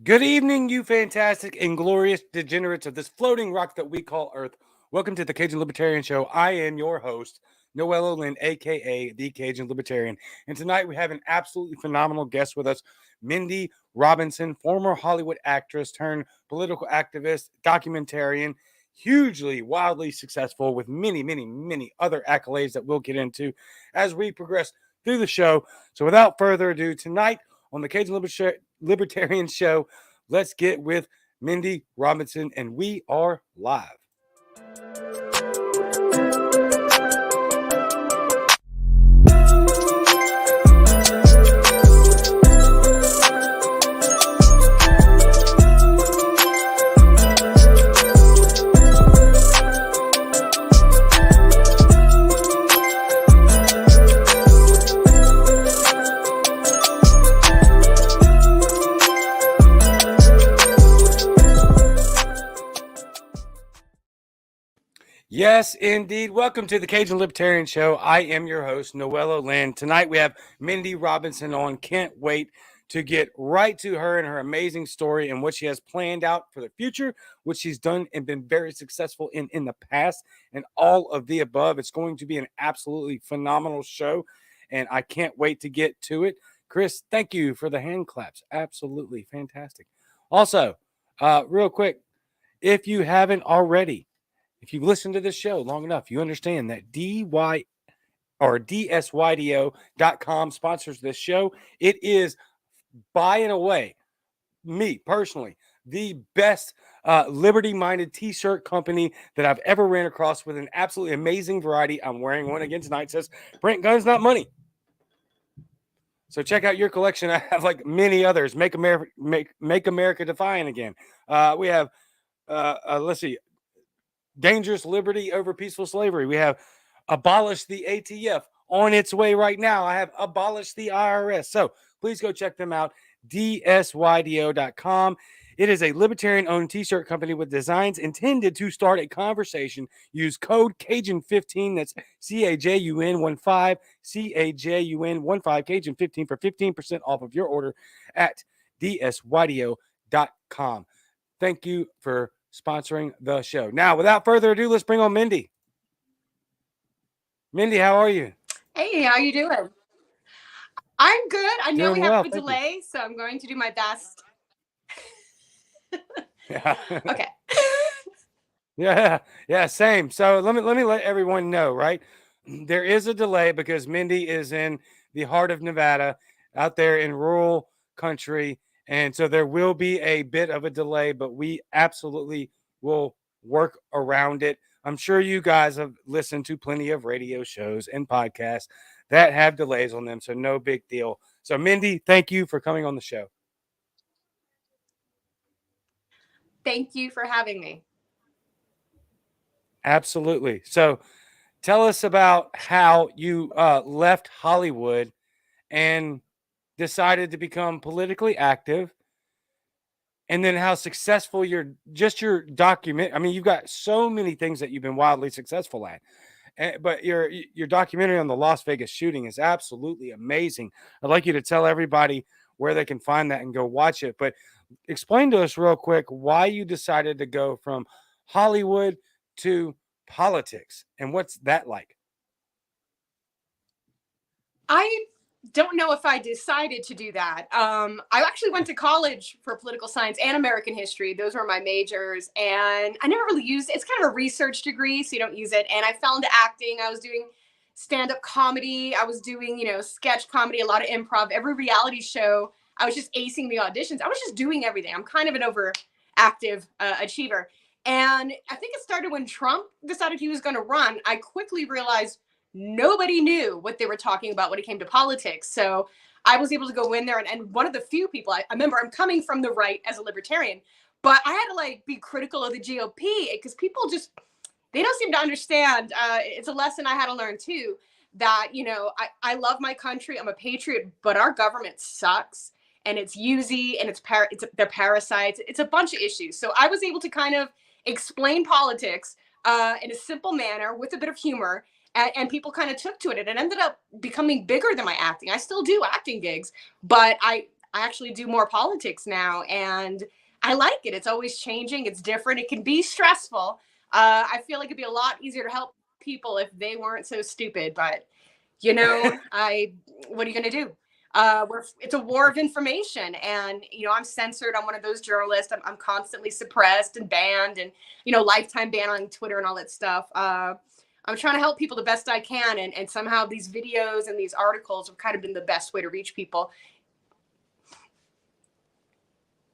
Good evening, you fantastic and glorious degenerates of this floating rock that we call Earth. Welcome to the Cajun Libertarian Show. I am your host, Noello Lynn, aka the Cajun Libertarian. And tonight we have an absolutely phenomenal guest with us, Mindy Robinson, former Hollywood actress turned political activist, documentarian, hugely, wildly successful with many, many, many other accolades that we'll get into as we progress through the show. So without further ado, tonight on the Cajun Libertarian Show, let's get with Mindy Robinson, and we are live. Yes, indeed. Welcome to the Cajun Libertarian Show. I am your host, Noello Lynn. Tonight we have Mindy Robinson on. Can't wait to get right to her and her amazing story and what she has planned out for the future, what she's done and been very successful in the past, and all of the above. It's going to be an absolutely phenomenal show, and I can't wait to get to it. Chris, thank you for the hand claps. Absolutely fantastic. Also, real quick, if you haven't already, if you've listened to this show long enough, you understand that DSYDO.com sponsors this show. It is by and away, me personally, the best liberty-minded t-shirt company that I've ever ran across, with an absolutely amazing variety. I'm wearing one again tonight. It says, "Print guns, not money." So check out your collection. I have like many others. Make America defiant again. We have, let's see, dangerous liberty over peaceful slavery. We have abolished the ATF, on its way right now. I have abolished the IRS. So please go check them out. DSYDO.com. It is a libertarian-owned t-shirt company with designs intended to start a conversation. Use code Cajun15. That's CAJUN15, CAJUN15, Cajun15 for 15% off of your order at DSYDO.com. Thank you for sponsoring the show. Now, without further ado, let's bring on Mindy. Mindy, how are you? Hey, how you doing? I'm good. I know Doing we have well, a delay, so I'm going to do my best. Yeah. Okay. Yeah, same. So let me let everyone know, right? There is a delay because Mindy is in the heart of Nevada, out there in rural country, and so there will be a bit of a delay, but we absolutely will work around it. I'm sure you guys have listened to plenty of radio shows and podcasts that have delays on them, so no big deal. So Mindy, thank you for coming on the show. Thank you for having me. Absolutely. So tell us about how you left Hollywood and decided to become politically active, and then how successful your document. I mean, you've got so many things that you've been wildly successful at, but your documentary on the Las Vegas shooting is absolutely amazing. I'd like you to tell everybody where they can find that and go watch it. But explain to us real quick why you decided to go from Hollywood to politics, and what's that like? I don't know if I decided to do that. I actually went to college for political science and American history. Those were my majors, and I never really used it. It's kind of a research degree, so you don't use it. And I fell into acting. I was doing stand-up comedy. I was doing, sketch comedy, a lot of improv. Every reality show, I was just acing the auditions. I was just doing everything. I'm kind of an overactive achiever. And I think it started when Trump decided he was going to run. I quickly realized nobody knew what they were talking about when it came to politics. So I was able to go in there, and one of the few people, I remember, I'm coming from the right as a libertarian, but I had to be critical of the GOP because people just, they don't seem to understand. It's a lesson I had to learn too, that, I love my country. I'm a patriot, but our government sucks, and it's usy, and they're parasites. It's a bunch of issues. So I was able to kind of explain politics in a simple manner with a bit of humor. And people kind of took to it. And it ended up becoming bigger than my acting. I still do acting gigs, but I I actually do more politics now, and I like it. It's always changing. It's different. It can be stressful. I feel like it'd be a lot easier to help people if they weren't so stupid. But I what are you gonna do? It's a war of information, and I'm censored. I'm one of those journalists. I'm constantly suppressed and banned, and lifetime ban on Twitter and all that stuff. I'm trying to help people the best I can, and somehow these videos and these articles have kind of been the best way to reach people.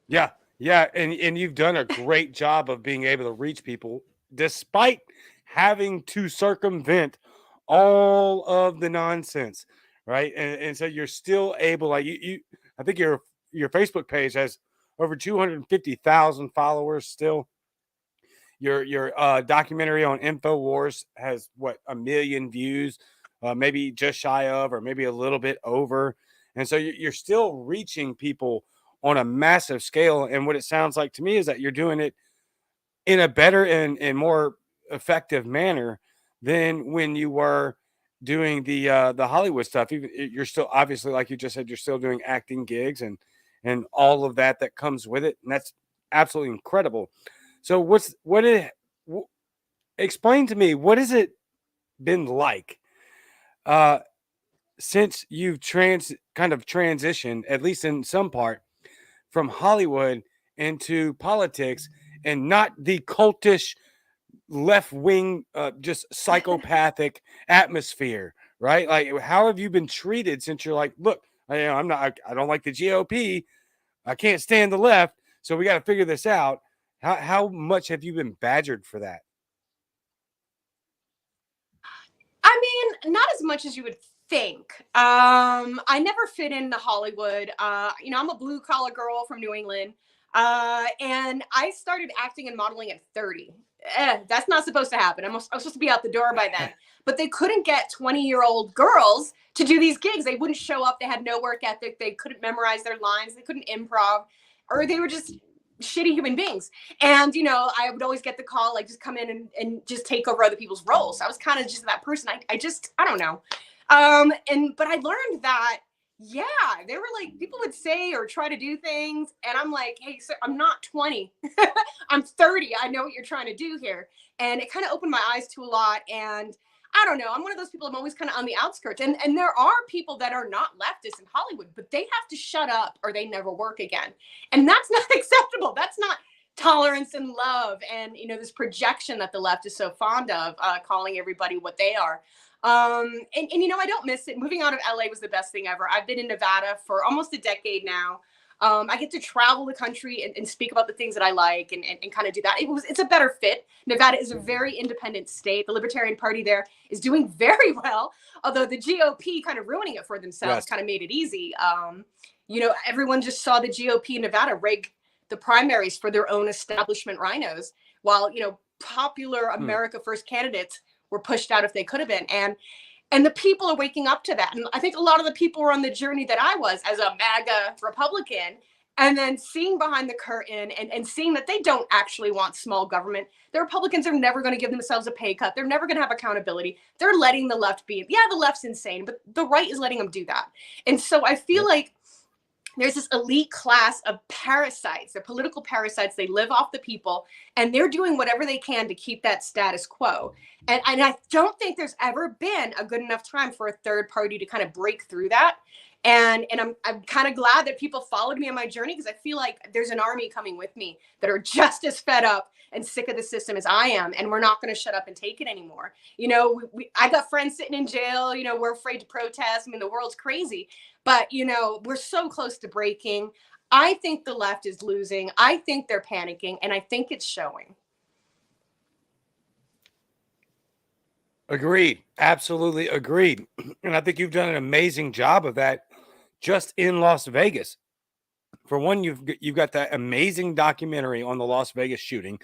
Yeah, yeah, and you've done a great job of being able to reach people despite having to circumvent all of the nonsense, right? And so you're still able, like you I think your Facebook page has over 250,000 followers still. Your documentary on InfoWars has what, 1 million views, maybe just shy of, or maybe a little bit over. And so you're still reaching people on a massive scale. And what it sounds like to me is that you're doing it in a better and more effective manner than when you were doing the Hollywood stuff. Even you're still, obviously, like you just said, you're still doing acting gigs and all of that comes with it, and that's absolutely incredible. So explain to me, what has it been like uh since you've kind of transitioned, at least in some part, from Hollywood into politics, and not the cultish left wing, just psychopathic atmosphere, right? Like, how have you been treated since you're like, look, I don't like the GOP, I can't stand the left, so we got to figure this out. How much have you been badgered for that? I mean, not as much as you would think. I never fit into Hollywood. I'm a blue collar girl from New England. And I started acting and modeling at 30. That's not supposed to happen. I was supposed to be out the door by then. But they couldn't get 20-year-old girls to do these gigs. They wouldn't show up. They had no work ethic. They couldn't memorize their lines. They couldn't improv, or they were just shitty human beings. And I would always get the call, like, just come in and just take over other people's roles. So I was kind of just that person. I don't know. But I learned that, yeah, they were like, people would say or try to do things, and I'm like, hey, sir, I'm not 20. I'm 30. I know what you're trying to do here. And it kind of opened my eyes to a lot. And I don't know, I'm one of those people, I'm always kind of on the outskirts. And there are people that are not leftists in Hollywood, but they have to shut up or they never work again. And that's not acceptable. That's not tolerance and love, and this projection that the left is so fond of, calling everybody what they are. I don't miss it. Moving out of LA was the best thing ever. I've been in Nevada for almost a decade now. I get to travel the country and speak about the things that I like, and kind of do that. It's a better fit. Nevada is a very independent state. The Libertarian Party there is doing very well, although the GOP kind of ruining it for themselves. Yes. Kind of made it easy. Everyone just saw the GOP in Nevada rig the primaries for their own establishment rhinos, while popular America First candidates were pushed out if they could have been. And the people are waking up to that. And I think a lot of the people were on the journey that I was as a MAGA Republican, and then seeing behind the curtain and seeing that they don't actually want small government. The Republicans are never going to give themselves a pay cut. They're never going to have accountability. They're letting the left be. Yeah, the left's insane, but the right is letting them do that. And so I feel like there's this elite class of parasites. They're political parasites. They live off the people, and they're doing whatever they can to keep that status quo. And I don't think there's ever been a good enough time for a third party to kind of break through that. And I'm kind of glad that people followed me on my journey, because I feel like there's an army coming with me that are just as fed up and sick of the system as I am, and we're not going to shut up and take it anymore. I got friends sitting in jail. We're afraid to protest. I mean, the world's crazy, but we're so close to breaking. I think the left is losing. I think they're panicking, and I think it's showing. Agreed. Absolutely agreed. And I think you've done an amazing job of that just in Las Vegas. For one, you've got that amazing documentary on the Las Vegas shooting.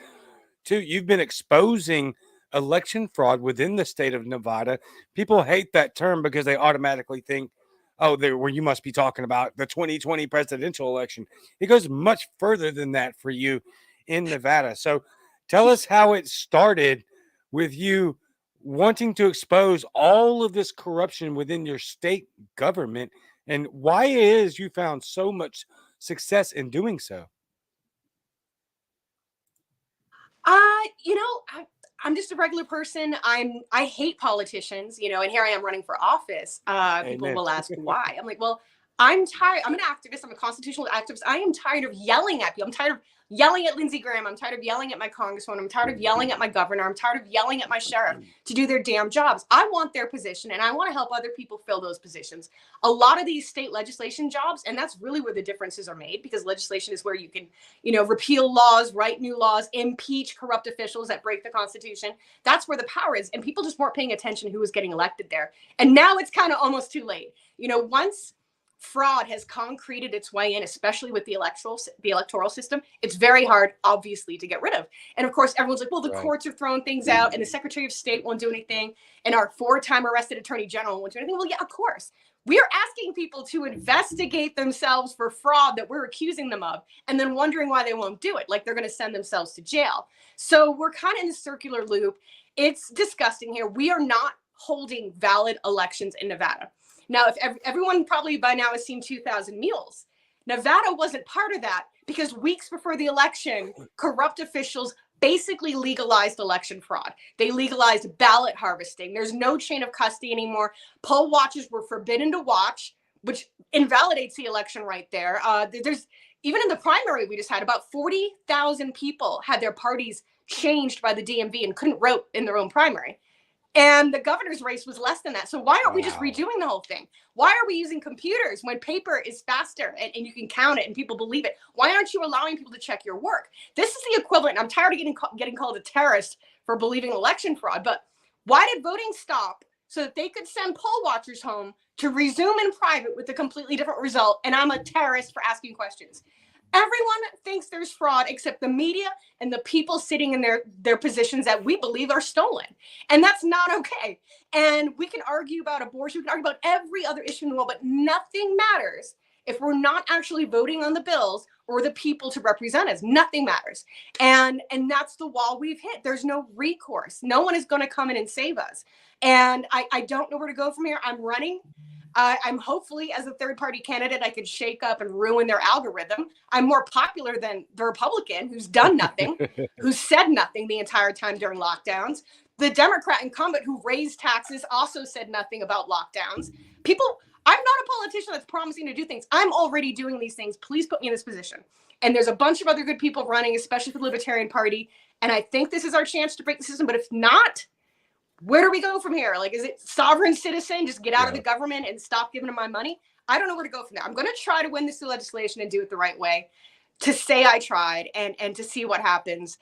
Two, you've been exposing election fraud within the state of Nevada. People hate that term because they automatically think, oh, where you must be talking about the 2020 presidential election. It goes much further than that for you in Nevada. So tell us how it started with you wanting to expose all of this corruption within your state government, and why it is you found so much success in doing so. You know, I'm just a regular person. I hate politicians, you know, and here I am running for office. People Amen. will ask why. I'm like, well, I'm tired. I'm an activist. I'm a constitutional activist. I am tired of yelling at people. I'm tired of yelling at Lindsey Graham. I'm tired of yelling at my congresswoman. I'm tired of yelling at my governor. I'm tired of yelling at my sheriff to do their damn jobs. I want their position, and I want to help other people fill those positions. A lot of these state legislation jobs, and that's really where the differences are made, because legislation is where you can, you know, repeal laws, write new laws, impeach corrupt officials that break the Constitution. That's where the power is. And people just weren't paying attention who was getting elected there. And now it's kind of almost too late. You know, once fraud has concreted its way in, especially with the electoral system, it's very hard, obviously, to get rid of. And of course, everyone's like, well, the courts are throwing things out, and the Secretary of State won't do anything, and our 4-time arrested Attorney General won't do anything. Well, yeah, of course. We are asking people to investigate themselves for fraud that we're accusing them of, and then wondering why they won't do it, like they're going to send themselves to jail. So we're kind of in a circular loop. It's disgusting here. We are not holding valid elections in Nevada. Now, if everyone probably by now has seen 2,000 Mules, Nevada wasn't part of that, because weeks before the election, corrupt officials basically legalized election fraud. They legalized ballot harvesting. There's no chain of custody anymore. Poll watchers were forbidden to watch, which invalidates the election right there. There's even in the primary we just had, about 40,000 people had their parties changed by the DMV and couldn't vote in their own primary. And the governor's race was less than that. So why aren't we just redoing the whole thing? Why are we using computers when paper is faster and you can count it and people believe it? Why aren't you allowing people to check your work? This is the equivalent. I'm tired of getting called a terrorist for believing election fraud. But why did voting stop so that they could send poll watchers home to resume in private with a completely different result? And I'm a terrorist for asking questions. Everyone thinks there's fraud except the media and the people sitting in their positions that we believe are stolen. And that's not okay. And we can argue about abortion, we can argue about every other issue in the world, but nothing matters if we're not actually voting on the bills or the people to represent us. Nothing matters. And that's the wall we've hit. There's no recourse. No one is going to come in and save us. And I don't know where to go from here. I'm running. I'm hopefully, as a third-party candidate, I could shake up and ruin their algorithm. I'm more popular than the Republican, who's done nothing, who said nothing the entire time during lockdowns. The Democrat incumbent, who raised taxes, also said nothing about lockdowns. I'm not a politician that's promising to do things. I'm already doing these things. Please put me in this position. And there's a bunch of other good people running, especially for the Libertarian Party. And I think this is our chance to break the system. But if not, where do we go from here? Like, is it sovereign citizen, just get out of the government and stop giving them my money? I don't know where to go from there. I'm going to try to win this legislation and do it the right way, to say I tried and to see what happens.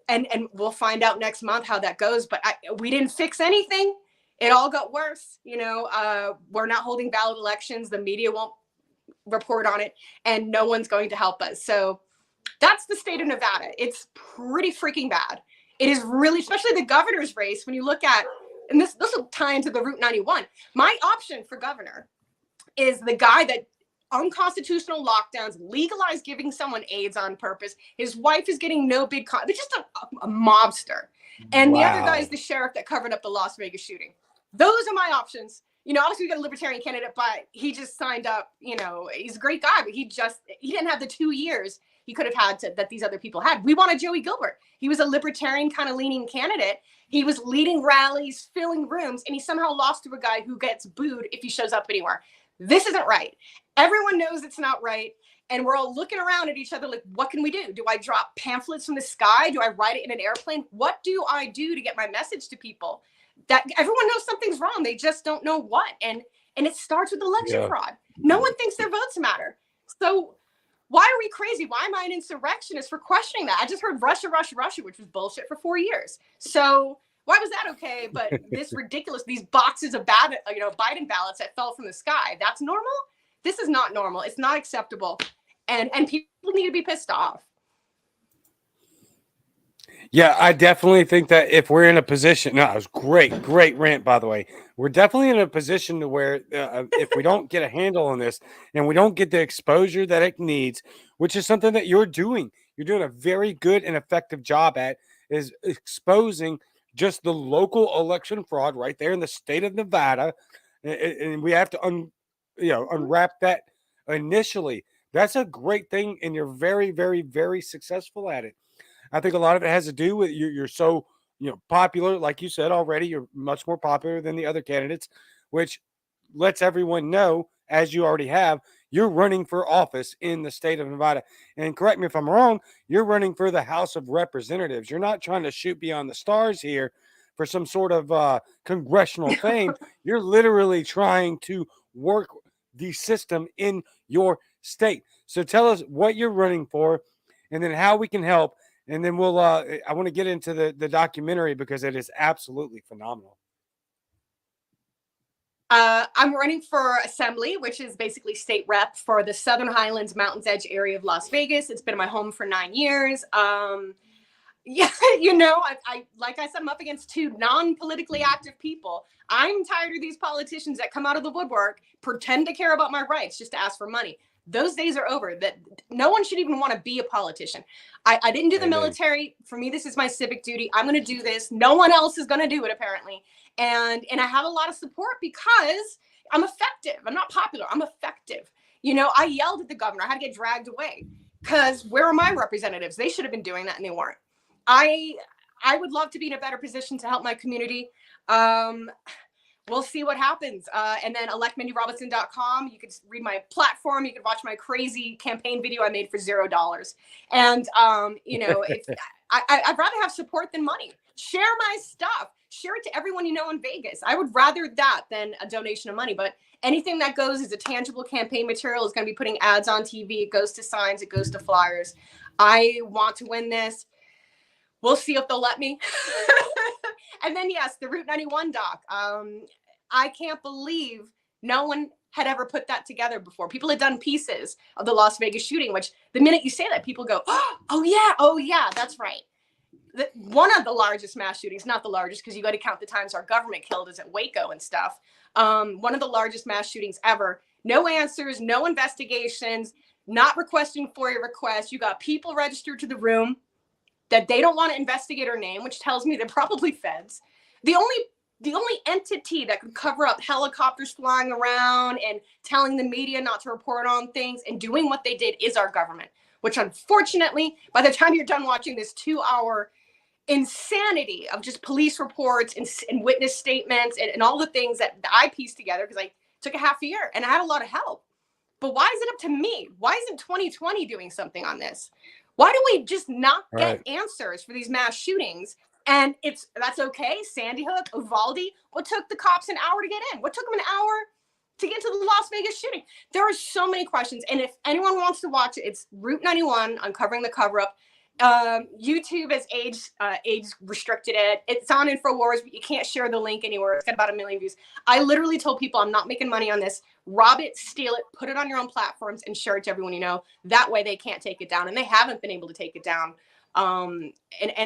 And we'll find out next month how that goes. But we didn't fix anything. It all got worse. You know, we're not holding valid elections. The media won't report on it, and no one's going to help us. So that's the state of Nevada. It's pretty freaking bad. It is really, especially the governor's race, when you look at, and this will tie into the Route 91. My option for governor is the guy that unconstitutional lockdowns, legalized giving someone AIDS on purpose. His wife is getting no bid. It's just a mobster. And the other guy is the sheriff that covered up the Las Vegas shooting. Those are my options. You know, obviously we got a libertarian candidate, but he just signed up. You know, he's a great guy, but he didn't have the 2 years he could have had that these other people had. We wanted Joey Gilbert. He was a libertarian kind of leaning candidate. He was leading rallies, filling rooms, and he somehow lost to a guy who gets booed if he shows up anywhere. This isn't right. Everyone knows it's not right. And we're all looking around at each other like, what can we do? Do I drop pamphlets from the sky? Do I write it in an airplane? What do I do to get my message to people? That everyone knows something's wrong. They just don't know what. And it starts with election fraud. No one thinks their votes matter. So why are we crazy? Why am I an insurrectionist for questioning that? I just heard Russia, Russia, Russia, which was bullshit for 4 years. So why was that okay? But this ridiculous, these boxes of Biden ballots that fell from the sky, that's normal? This is not normal. It's not acceptable. And people need to be pissed off. Yeah, I definitely think that if we're in a position, no, it was great rant, by the way. We're definitely in a position to where if we don't get a handle on this and we don't get the exposure that it needs, which is something that you're doing a very good and effective job at, is exposing just the local election fraud right there in the state of Nevada. And we have to unwrap that initially. That's a great thing, and you're very, very, very successful at it. I think a lot of it has to do with you're so popular, like you said already. You're much more popular than the other candidates, which lets everyone know, as you already have, you're running for office in the state of Nevada. And correct me if I'm wrong, you're running for the House of Representatives. You're not trying to shoot beyond the stars here for some sort of congressional fame. You're literally trying to work the system in your state. So tell us what you're running for, and then how we can help, and then we'll I want to get into the documentary because it is absolutely phenomenal. I'm running for assembly, which is basically state rep for the Southern Highlands Mountains Edge area of Las Vegas. It's been my home for 9 years. Yeah, I like I said, I'm up against two non-politically active people. I'm tired of these politicians that come out of the woodwork, pretend to care about my rights just to ask for money. Those days are over. That no one should even want to be a politician. I didn't do the military. For me, this is my civic duty. I'm going to do this. No one else is going to do it, apparently. And I have a lot of support because I'm effective. I'm not popular. I'm effective. I yelled at the governor. I had to get dragged away because where are my representatives? They should have been doing that, and they weren't. I would love to be in a better position to help my community. We'll see what happens. And then electmindyrobinson.com. You could read my platform. You could watch my crazy campaign video I made for $0. And, if I'd rather have support than money. Share my stuff. Share it to everyone you know in Vegas. I would rather that than a donation of money. But anything that goes as a tangible campaign material is going to be putting ads on TV. It goes to signs. It goes to flyers. I want to win this. We'll see if they'll let me. And then, yes, the Route 91 doc. I can't believe no one had ever put that together before. People had done pieces of the Las Vegas shooting, which the minute you say that, people go, oh, yeah, that's right. One of the largest mass shootings, not the largest, because you got to count the times our government killed us at Waco and stuff. One of the largest mass shootings ever. No answers, no investigations, not requesting FOIA requests. You got people registered to the room that they don't want to investigate her name, which tells me they're probably feds. The only entity that could cover up helicopters flying around and telling the media not to report on things and doing what they did is our government, which unfortunately, by the time you're done watching this 2-hour insanity of just police reports and witness statements and all the things that I pieced together, because I took a half a year and I had a lot of help. But why is it up to me? Why isn't 2020 doing something on this? Why do we just not get answers for these mass shootings? And that's okay. Sandy Hook, Uvalde. What took the cops an hour to get in? What took them an hour to get to the Las Vegas shooting? There are so many questions. And if anyone wants to watch it, it's Route 91, Uncovering the Cover-Up. YouTube has age restricted it. It's on InfoWars, but you can't share the link anywhere. It's got about 1 million views. I literally told people I'm not making money on this. Rob it, steal it, put it on your own platforms, and share it to everyone you know. That way they can't take it down, and they haven't been able to take it down. And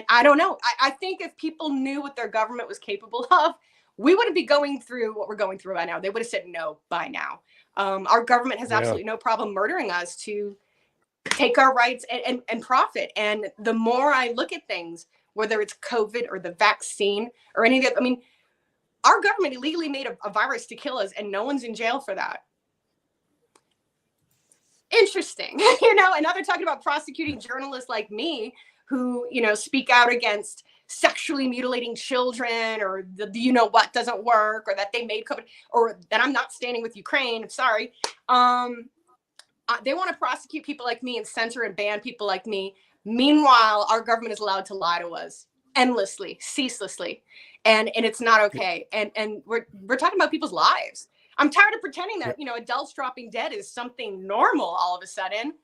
I don't know. I think if people knew what their government was capable of, we wouldn't be going through what we're going through right now. They would have said no by now. Our government has absolutely no problem murdering us to take our rights and profit. And the more I look at things, whether it's COVID or the vaccine or any of that, I mean, our government illegally made a virus to kill us, and no one's in jail for that. Interesting. And now they're talking about prosecuting journalists like me who, speak out against sexually mutilating children, or the what doesn't work, or that they made COVID, or that I'm not standing with Ukraine. I'm sorry. They want to prosecute people like me and censor and ban people like me. Meanwhile, our government is allowed to lie to us endlessly, ceaselessly, and it's not okay. And we're talking about people's lives. I'm tired of pretending that adults dropping dead is something normal all of a sudden.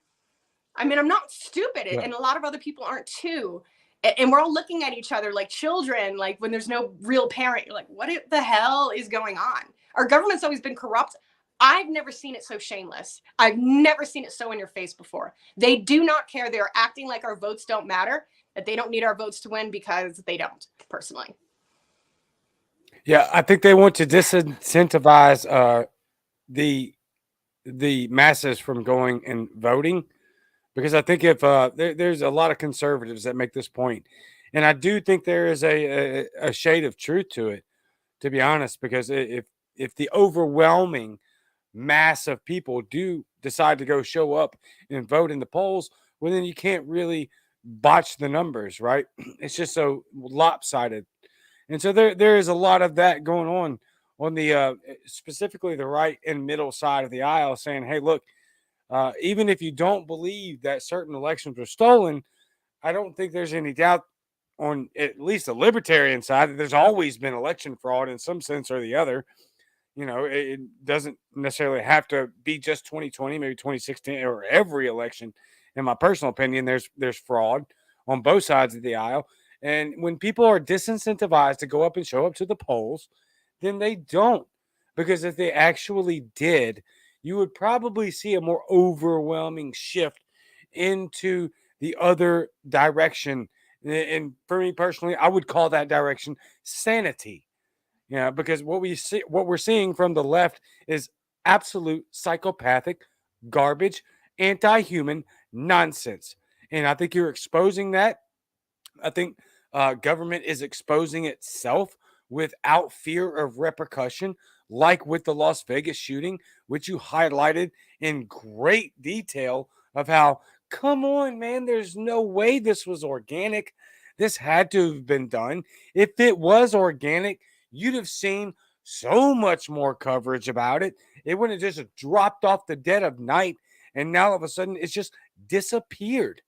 I mean, I'm not stupid, and a lot of other people aren't too. And we're all looking at each other like children, like when there's no real parent. You're like, what the hell is going on? Our government's always been corrupt. I've never seen it so shameless. I've never seen it so in your face before. They do not care. They're acting like our votes don't matter, that they don't need our votes to win, because they don't, personally. Yeah, I think they want to disincentivize the masses from going and voting, because I think if there's a lot of conservatives that make this point, and I do think there is a shade of truth to it, to be honest, because if the overwhelming mass of people do decide to go show up and vote in the polls, well, then you can't really botch the numbers, right? It's just so lopsided. And so there is a lot of that going on the specifically the right and middle side of the aisle, saying, "Hey, look, even if you don't believe that certain elections were stolen, I don't think there's any doubt on at least the libertarian side that there's always been election fraud in some sense or the other. You know, it doesn't necessarily have to be just 2020, maybe 2016, or every election. In my personal opinion, there's fraud on both sides of the aisle. And when people are disincentivized to go up and show up to the polls, then they don't. Because if they actually did, you would probably see a more overwhelming shift into the other direction. And for me personally, I would call that direction sanity. Yeah, because what we're seeing from the left is absolute psychopathic garbage, anti-human nonsense. And I think you're exposing that. I think government is exposing itself without fear of repercussion, like with the Las Vegas shooting, which you highlighted in great detail of how, come on, man, there's no way this was organic. This had to have been done. If it was organic, you'd have seen so much more coverage about it. It wouldn't have just dropped off the dead of night and now all of a sudden it's just disappeared.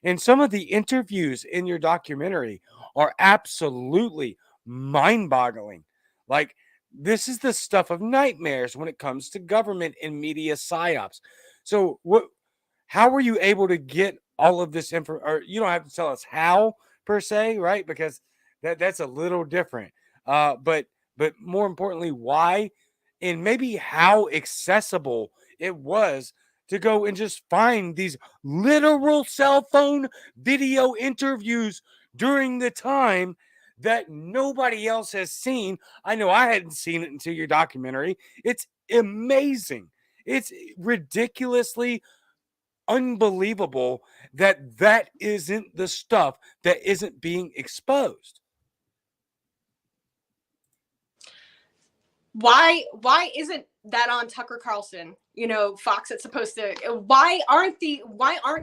And some of the interviews in your documentary are absolutely mind boggling. Like, this is the stuff of nightmares when it comes to government and media psyops. So, how were you able to get all of this info? Or you don't have to tell us how per se, right? Because that's a little different. But more importantly, why and maybe how accessible it was to go and just find these literal cell phone video interviews during the time that nobody else has seen. I know I hadn't seen it until your documentary. It's amazing. It's ridiculously unbelievable that that isn't the stuff that isn't being exposed. Why isn't that on Tucker Carlson? You know, Fox. It's supposed to. Why aren't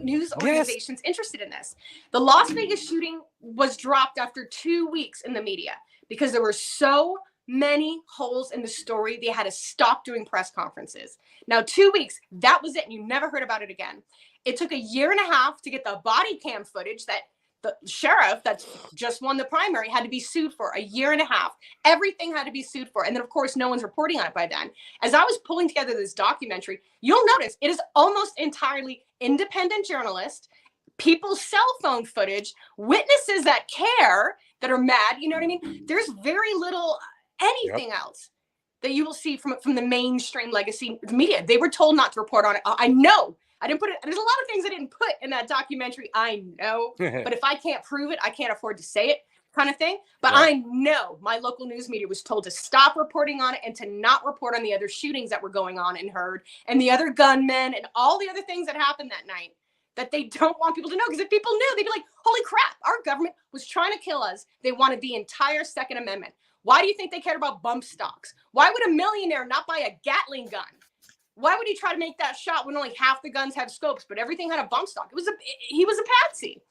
news organizations interested in this? The Las Vegas shooting was dropped after 2 weeks in the media because there were so many holes in the story. They had to stop doing press conferences. Now, 2 weeks, that was it. And you never heard about it again. It took a year and a half to get the body cam footage that the sheriff that's just won the primary had to be sued for. A year and a half. Everything had to be sued for. And then, of course, no one's reporting on it by then. As I was pulling together this documentary, you'll notice it is almost entirely independent journalists, people's cell phone footage, witnesses that care, that are mad. You know what I mean? There's very little anything else that you will see from the mainstream legacy media. They were told not to report on it. I know. I didn't put it. There's a lot of things I didn't put in that documentary. I know, but if I can't prove it, I can't afford to say it, kind of thing. But I know my local news media was told to stop reporting on it and to not report on the other shootings that were going on and heard, and the other gunmen and all the other things that happened that night that they don't want people to know. Because if people knew, they'd be like, "Holy crap! Our government was trying to kill us. They wanted the entire Second Amendment. Why do you think they cared about bump stocks? Why would a millionaire not buy a Gatling gun? Why would he try to make that shot when only half the guns have scopes, but everything had a bump stock? He was a patsy."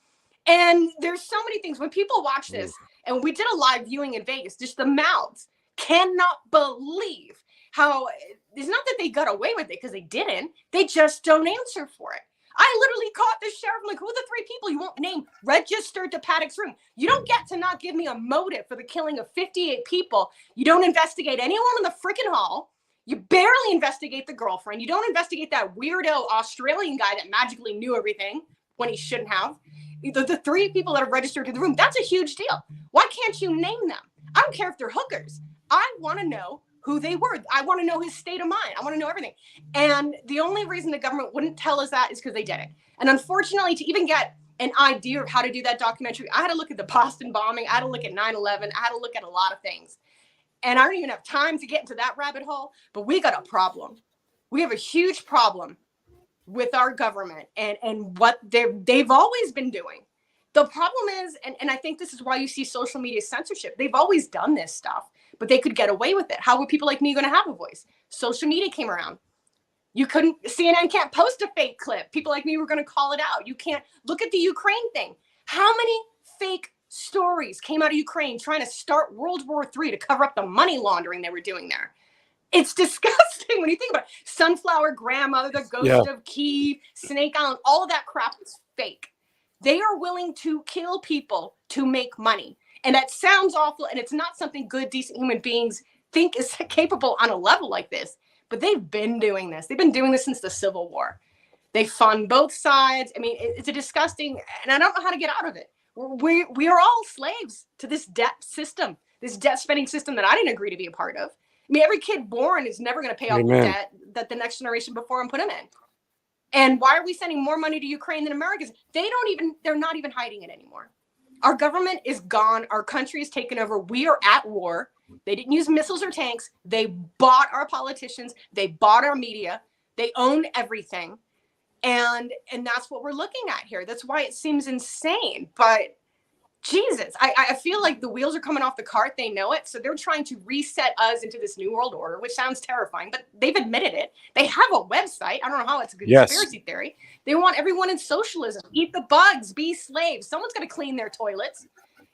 And there's so many things when people watch this, and we did a live viewing in Vegas, just the mouths cannot believe how it's not that they got away with it, because they didn't. They just don't answer for it. I literally caught the sheriff. I'm like, who are the three people you won't name registered to Paddock's room? You don't get to not give me a motive for the killing of 58 people. You don't investigate anyone in the freaking hall. You barely investigate the girlfriend. You don't investigate that weirdo Australian guy that magically knew everything when he shouldn't have. The three people that are registered to the room, that's a huge deal. Why can't you name them? I don't care if they're hookers. I want to know who they were. I want to know his state of mind. I want to know everything. And the only reason the government wouldn't tell us that is because they did it. And unfortunately, to even get an idea of how to do that documentary, I had to look at the Boston bombing. I had to look at 9/11. I had to look at a lot of things. And I don't even have time to get into that rabbit hole, but we got a problem. We have a huge problem with our government and what they've always been doing. The problem is, and I think this is why you see social media censorship. They've always done this stuff, but they could get away with it. How were people like me going to have a voice? Social media came around. You couldn't, CNN can't post a fake clip. People like me were going to call it out. You can't look at the Ukraine thing. How many fake stories came out of Ukraine trying to start World War III to cover up the money laundering they were doing there? It's disgusting when you think about it. Sunflower Grandmother, the Yeah. Ghost of Kiev, Snake Island, all of that crap is fake. They are willing to kill people to make money. And that sounds awful. And it's not something good, decent human beings think is capable on a level like this. But they've been doing this. They've been doing this since the Civil War. They fund both sides. I mean, it's a disgusting, and I don't know how to get out of it. We are all slaves to this debt system, this debt spending system that I didn't agree to be a part of. I mean, every kid born is never going to pay off the debt that the next generation before him put him in. And why are we sending more money to Ukraine than Americans? They're not even hiding it anymore. Our government is gone. Our country is taken over. We are at war. They didn't use missiles or tanks. They bought our politicians. They bought our media. They own everything. And that's what we're looking at here. That's why it seems insane. But Jesus, I feel like the wheels are coming off the cart. They know it. So they're trying to reset us into this new world order, which sounds terrifying, but they've admitted it. They have a website. I don't know how it's a conspiracy theory. They want everyone in socialism, eat the bugs, be slaves. Someone's going to clean their toilets.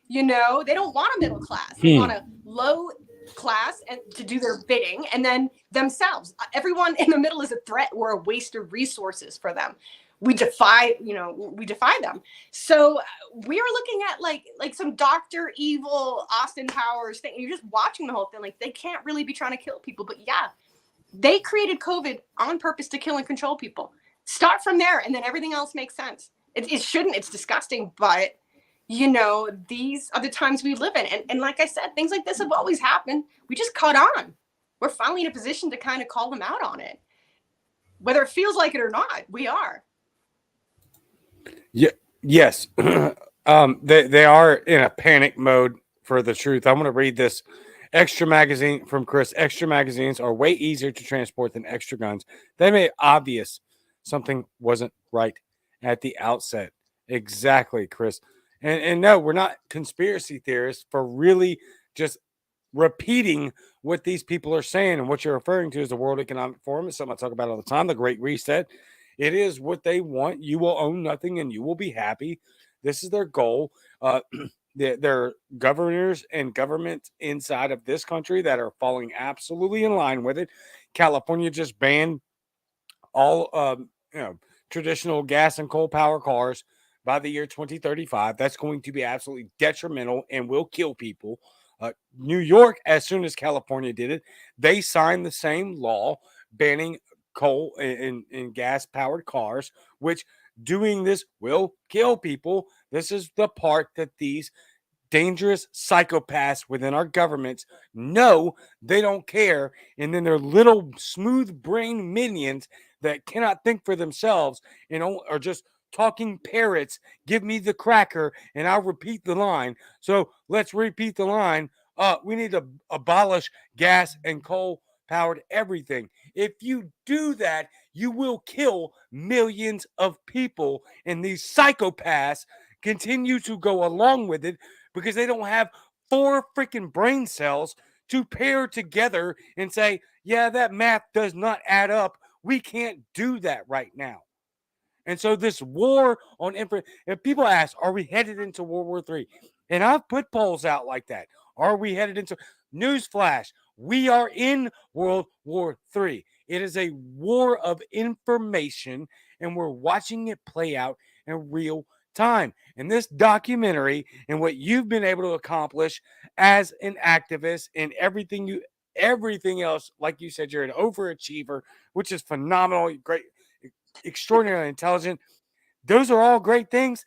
You know, they don't want a middle class. They want a low class and to do their bidding, and then themselves. Everyone in the middle is a threat or a waste of resources for them. We defy them. So we are looking at like some Dr. Evil Austin Powers thing. You're just watching the whole thing. Like, they can't really be trying to kill people, but yeah, they created COVID on purpose to kill and control people. Start from there, and then everything else makes sense. It shouldn't. It's disgusting, but you know, these are the times we live in. And like I said, things like this have always happened. We just caught on. We're finally in a position to kind of call them out on it. Whether it feels like it or not, we are. Yeah. Yes. They are in a panic mode for the truth. I'm going to read this extra magazine from Chris. Extra magazines are way easier to transport than extra guns. They made obvious something wasn't right at the outset. Exactly, Chris. And no, we're not conspiracy theorists for really just repeating what these people are saying. And what you're referring to is the World Economic Forum. It's something I talk about all the time, the Great Reset. It is what they want. You will own nothing and you will be happy. This is their goal. There are governors and governments inside of this country that are falling absolutely in line with it. California just banned all traditional gas and coal power cars by the year 2035. That's going to be absolutely detrimental and will kill people. New York, as soon as California did it, they signed the same law banning coal and gas powered cars, which doing this will kill people. This is the part that these dangerous psychopaths within our governments know they don't care. And then their little smooth brain minions that cannot think for themselves and are just talking parrots. Give me the cracker and I'll repeat the line. So let's repeat the line. We need to abolish gas and coal powered everything. If you do that, you will kill millions of people. And these psychopaths continue to go along with it because they don't have 4 freaking brain cells to pair together and say, yeah, that math does not add up. We can't do that right now. And so this war on information, if people ask, are we headed into World War III? And I've put polls out like that. Are we headed into newsflash? We are in World War III. It is a war of information, and we're watching it play out in real time. And this documentary and what you've been able to accomplish as an activist and everything else, like you said, you're an overachiever, which is phenomenal, great, extraordinarily intelligent. Those are all great things.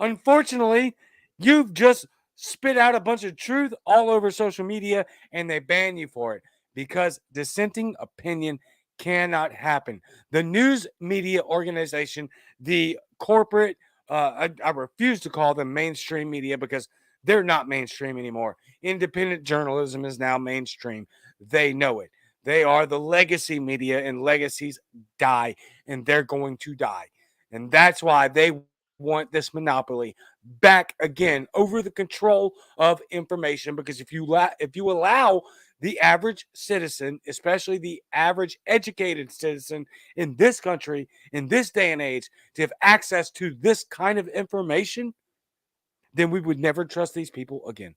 Unfortunately, you've just spit out a bunch of truth all over social media and they ban you for it because dissenting opinion cannot happen. The news media organization, the corporate, I refuse to call them mainstream media because they're not mainstream anymore. Independent journalism is now mainstream. They know it. They are the legacy media, and legacies die, and they're going to die. And that's why they want this monopoly back again over the control of information. Because if you allow the average citizen, especially the average educated citizen in this country, in this day and age, to have access to this kind of information, then we would never trust these people again.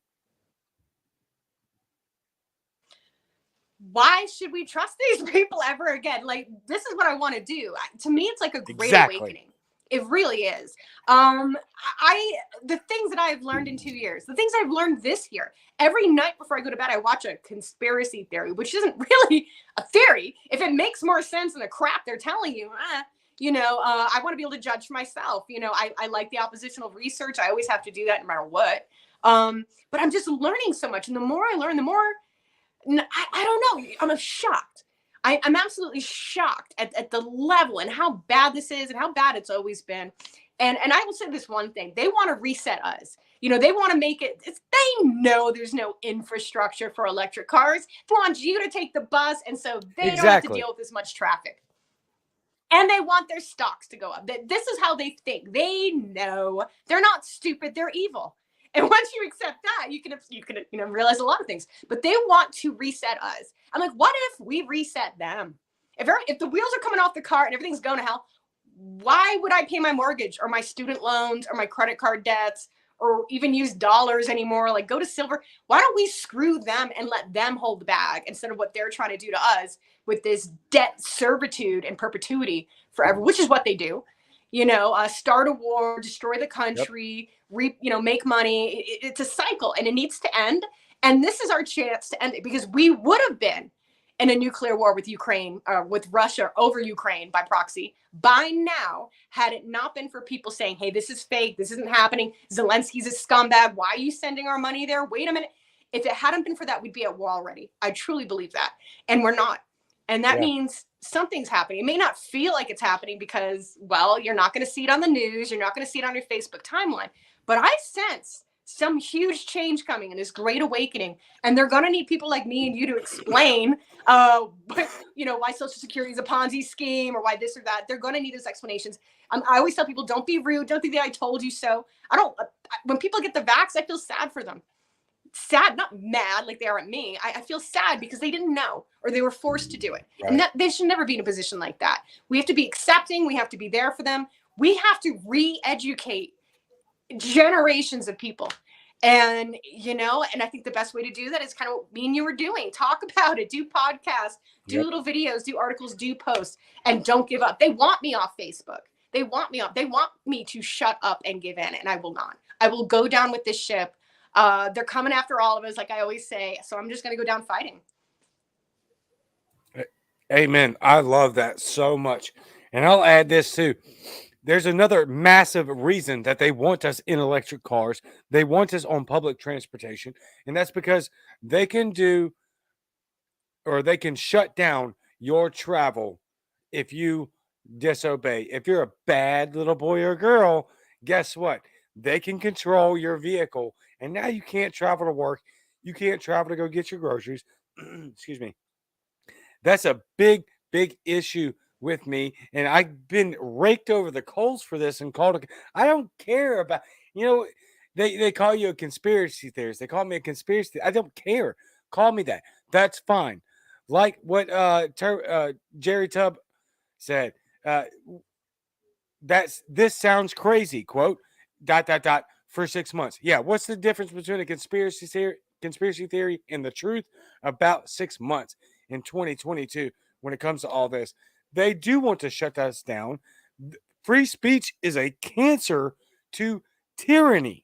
Why should we trust these people ever again? Like, this is what I want to do. To me, it's like a great Exactly. awakening. It really is. I the things that I've learned in 2 years, the things I've learned this year. Every night before I go to bed, I watch a conspiracy theory, which isn't really a theory. If it makes more sense than the crap they're telling you, I want to be able to judge for myself. I like the oppositional research. I always have to do that no matter what. But I'm just learning so much, and the more I learn, the more I don't know. I'm shocked. I'm absolutely shocked at the level and how bad this is and how bad it's always been. And I will say this one thing: they want to reset us. They want to make it. They know there's no infrastructure for electric cars. They want you to take the bus, and so they don't have to deal with as much traffic. And they want their stocks to go up. This is how they think. They know they're not stupid. They're evil. And once you accept that, you can realize a lot of things. But they want to reset us. I'm like, what if we reset them? If the wheels are coming off the car and everything's going to hell, why would I pay my mortgage or my student loans or my credit card debts or even use dollars anymore? Like, go to silver. Why don't we screw them and let them hold the bag instead of what they're trying to do to us with this debt servitude and perpetuity forever, which is what they do. Start a war, destroy the country, make money. It's a cycle and it needs to end. And this is our chance to end it, because we would have been in a nuclear war with Ukraine, with Russia over Ukraine by proxy by now, had it not been for people saying, hey, this is fake. This isn't happening. Zelensky's a scumbag. Why are you sending our money there? Wait a minute. If it hadn't been for that, we'd be at war already. I truly believe that. And we're not. And that means something's happening. It may not feel like it's happening because, well, you're not going to see it on the news. You're not going to see it on your Facebook timeline. But I sense some huge change coming in this great awakening. And they're going to need people like me and you to explain, why Social Security is a Ponzi scheme or why this or that. They're going to need those explanations. I always tell people, don't be rude. Don't think that I told you so. When people get the vax, I feel sad for them. Sad, not mad like they are at me. I feel sad because they didn't know or they were forced to do it. Right. And they should never be in a position like that. We have to be accepting. We have to be there for them. We have to re-educate generations of people. And, and I think the best way to do that is kind of what me and you were doing. Talk about it, do podcasts, do little videos, do articles, do posts, and don't give up. They want me off Facebook. They want me off. They want me to shut up and give in, and I will not. I will go down with this ship. They're coming after all of us, like I always say. So I'm just going to go down fighting. Amen. I love that so much. And I'll add this too. There's another massive reason that they want us in electric cars. They want us on public transportation. And that's because they can shut down your travel if you disobey. If you're a bad little boy or girl, guess what? They can control your vehicle. And now you can't travel to work. You can't travel to go get your groceries. Excuse me. That's a big, big issue with me. And I've been raked over the coals for this and called. I don't care about, they call you a conspiracy theorist. They call me a conspiracy theorist. I don't care. Call me that. That's fine. Like what Jerry Tubb said. This sounds crazy. Quote, ... for 6 months. Yeah, what's the difference between a conspiracy theory and the truth? About 6 months in 2022 when it comes to all this. They do want to shut us down. Free speech is a cancer to tyranny.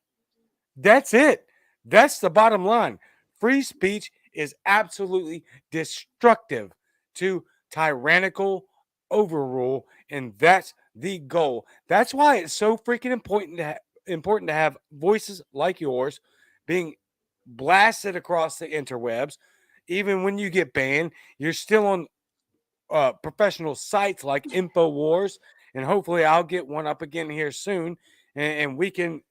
That's it. That's the bottom line. Free speech is absolutely destructive to tyrannical overrule, and that's the goal. That's why it's so freaking important to have voices like yours being blasted across the interwebs. Even when you get banned, you're still on professional sites like InfoWars, and hopefully I'll get one up again here soon, and we can,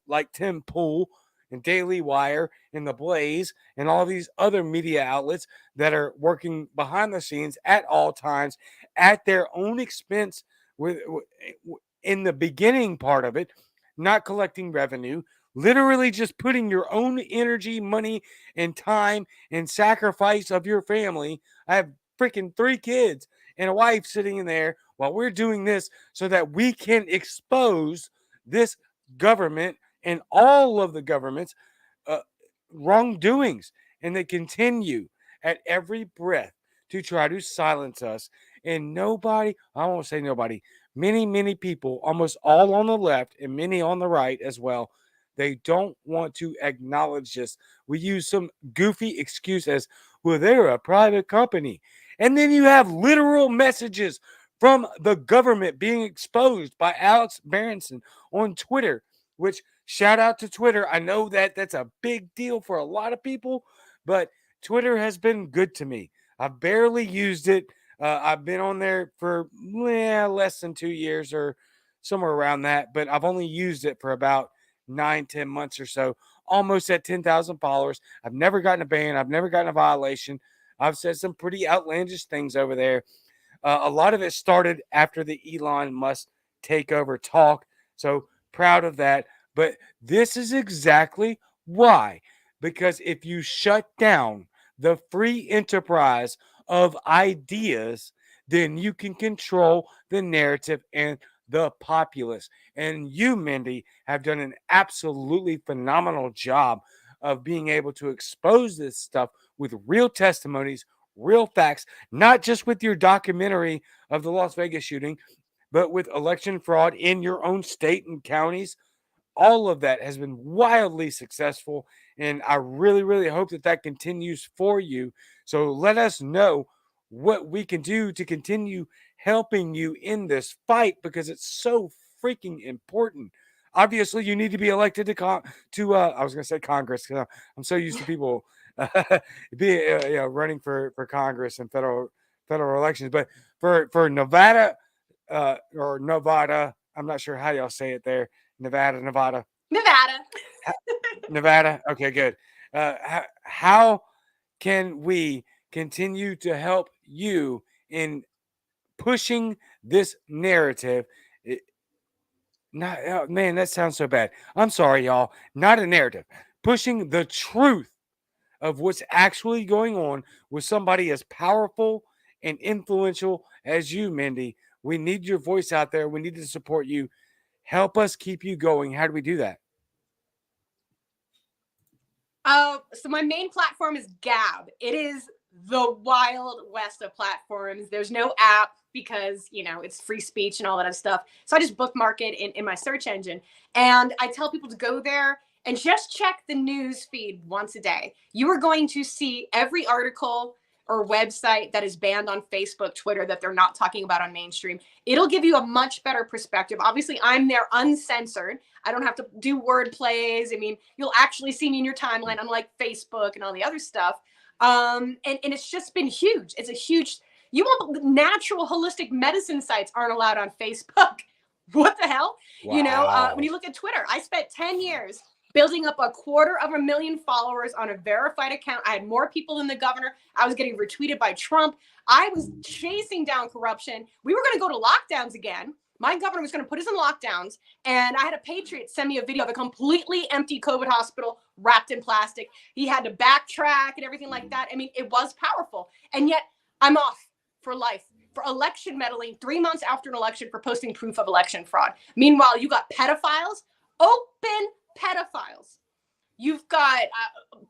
like Tim Pool and Daily Wire and The Blaze and all these other media outlets that are working behind the scenes at all times at their own expense in the beginning part of it, not collecting revenue, literally just putting your own energy, money, and time and sacrifice of your family. I have freaking 3 kids and a wife sitting in there while we're doing this so that we can expose this government and all of the governments uh, wrongdoings, and they continue at every breath to try to silence us. And nobody, I won't say nobody, many people, almost all on the left and many on the right as well, they don't want to acknowledge this. We use some goofy excuse as, well, they're a private company. And then you have literal messages from the government being exposed by Alex Berenson on Twitter, which, shout out to Twitter. I know that that's a big deal for a lot of people, but Twitter has been good to me. I've barely used it. I've been on there for less than 2 years or somewhere around that, but I've only used it for about 9, 10 months or so, almost at 10,000 followers. I've never gotten a ban. I've never gotten a violation. I've said some pretty outlandish things over there. A lot of it started after the Elon Musk takeover talk. So proud of that. But this is exactly why. Because if you shut down the free enterprise of ideas, then you can control the narrative and the populace. And you, Mindy, have done an absolutely phenomenal job of being able to expose this stuff with real testimonies, real facts, not just with your documentary of the Las Vegas shooting, but with election fraud in your own state and counties. All of that has been wildly successful, and I really hope that that continues for you. So let us know what we can do to continue helping you in this fight, because it's so freaking important. Obviously, you need to be elected to I was going to say Congress, because I'm so used to people running for Congress and federal elections, but for Nevada or Nevada, I'm not sure how y'all say it there. Nevada. Nevada. Nevada. Okay, good. How can we continue to help you in pushing this narrative? Not, oh, man, that sounds so bad. I'm sorry, y'all. Not a narrative. Pushing the truth of what's actually going on with somebody as powerful and influential as you, Mindy. We need your voice out there. We need to support you. Help us keep you going. How do we do that? So my main platform is Gab. It is the wild west of platforms. There's no app because, it's free speech and all that other stuff. So I just bookmark it in my search engine. And I tell people to go there and just check the news feed once a day. You are going to see every article or website that is banned on Facebook, Twitter, that they're not talking about on mainstream. It'll give you a much better perspective. Obviously, I'm there uncensored. I don't have to do word plays. I mean, you'll actually see me in your timeline, unlike Facebook and all the other stuff. And it's just been huge. It's a huge, natural holistic medicine sites aren't allowed on Facebook. What the hell? Wow. When you look at Twitter, I spent 10 years building up 250,000 followers on a verified account. I had more people than the governor. I was getting retweeted by Trump. I was chasing down corruption. We were going to go to lockdowns again. My governor was going to put us in lockdowns. And I had a patriot send me a video of a completely empty COVID hospital wrapped in plastic. He had to backtrack and everything like that. I mean, it was powerful. And yet I'm off for life for election meddling 3 months after an election for posting proof of election fraud. Meanwhile, you got pedophiles, open pedophiles. You've got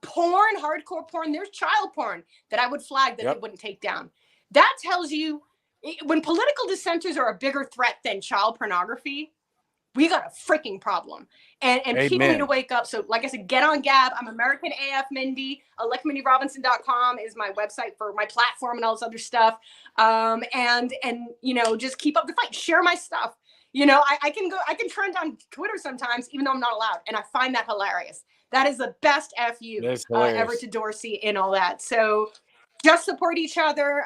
porn, hardcore porn. There's child porn that I would flag that they wouldn't take down. That tells you when political dissenters are a bigger threat than child pornography, we got a freaking problem. And people need to wake up. So like I said, get on Gab. I'm American AF Mindy. MindyRobinson.com is my website for my platform and all this other stuff. And just keep up the fight. Share my stuff. I can trend on Twitter sometimes, even though I'm not allowed. And I find that hilarious. That is the best FU ever to Dorsey and all that. So just support each other.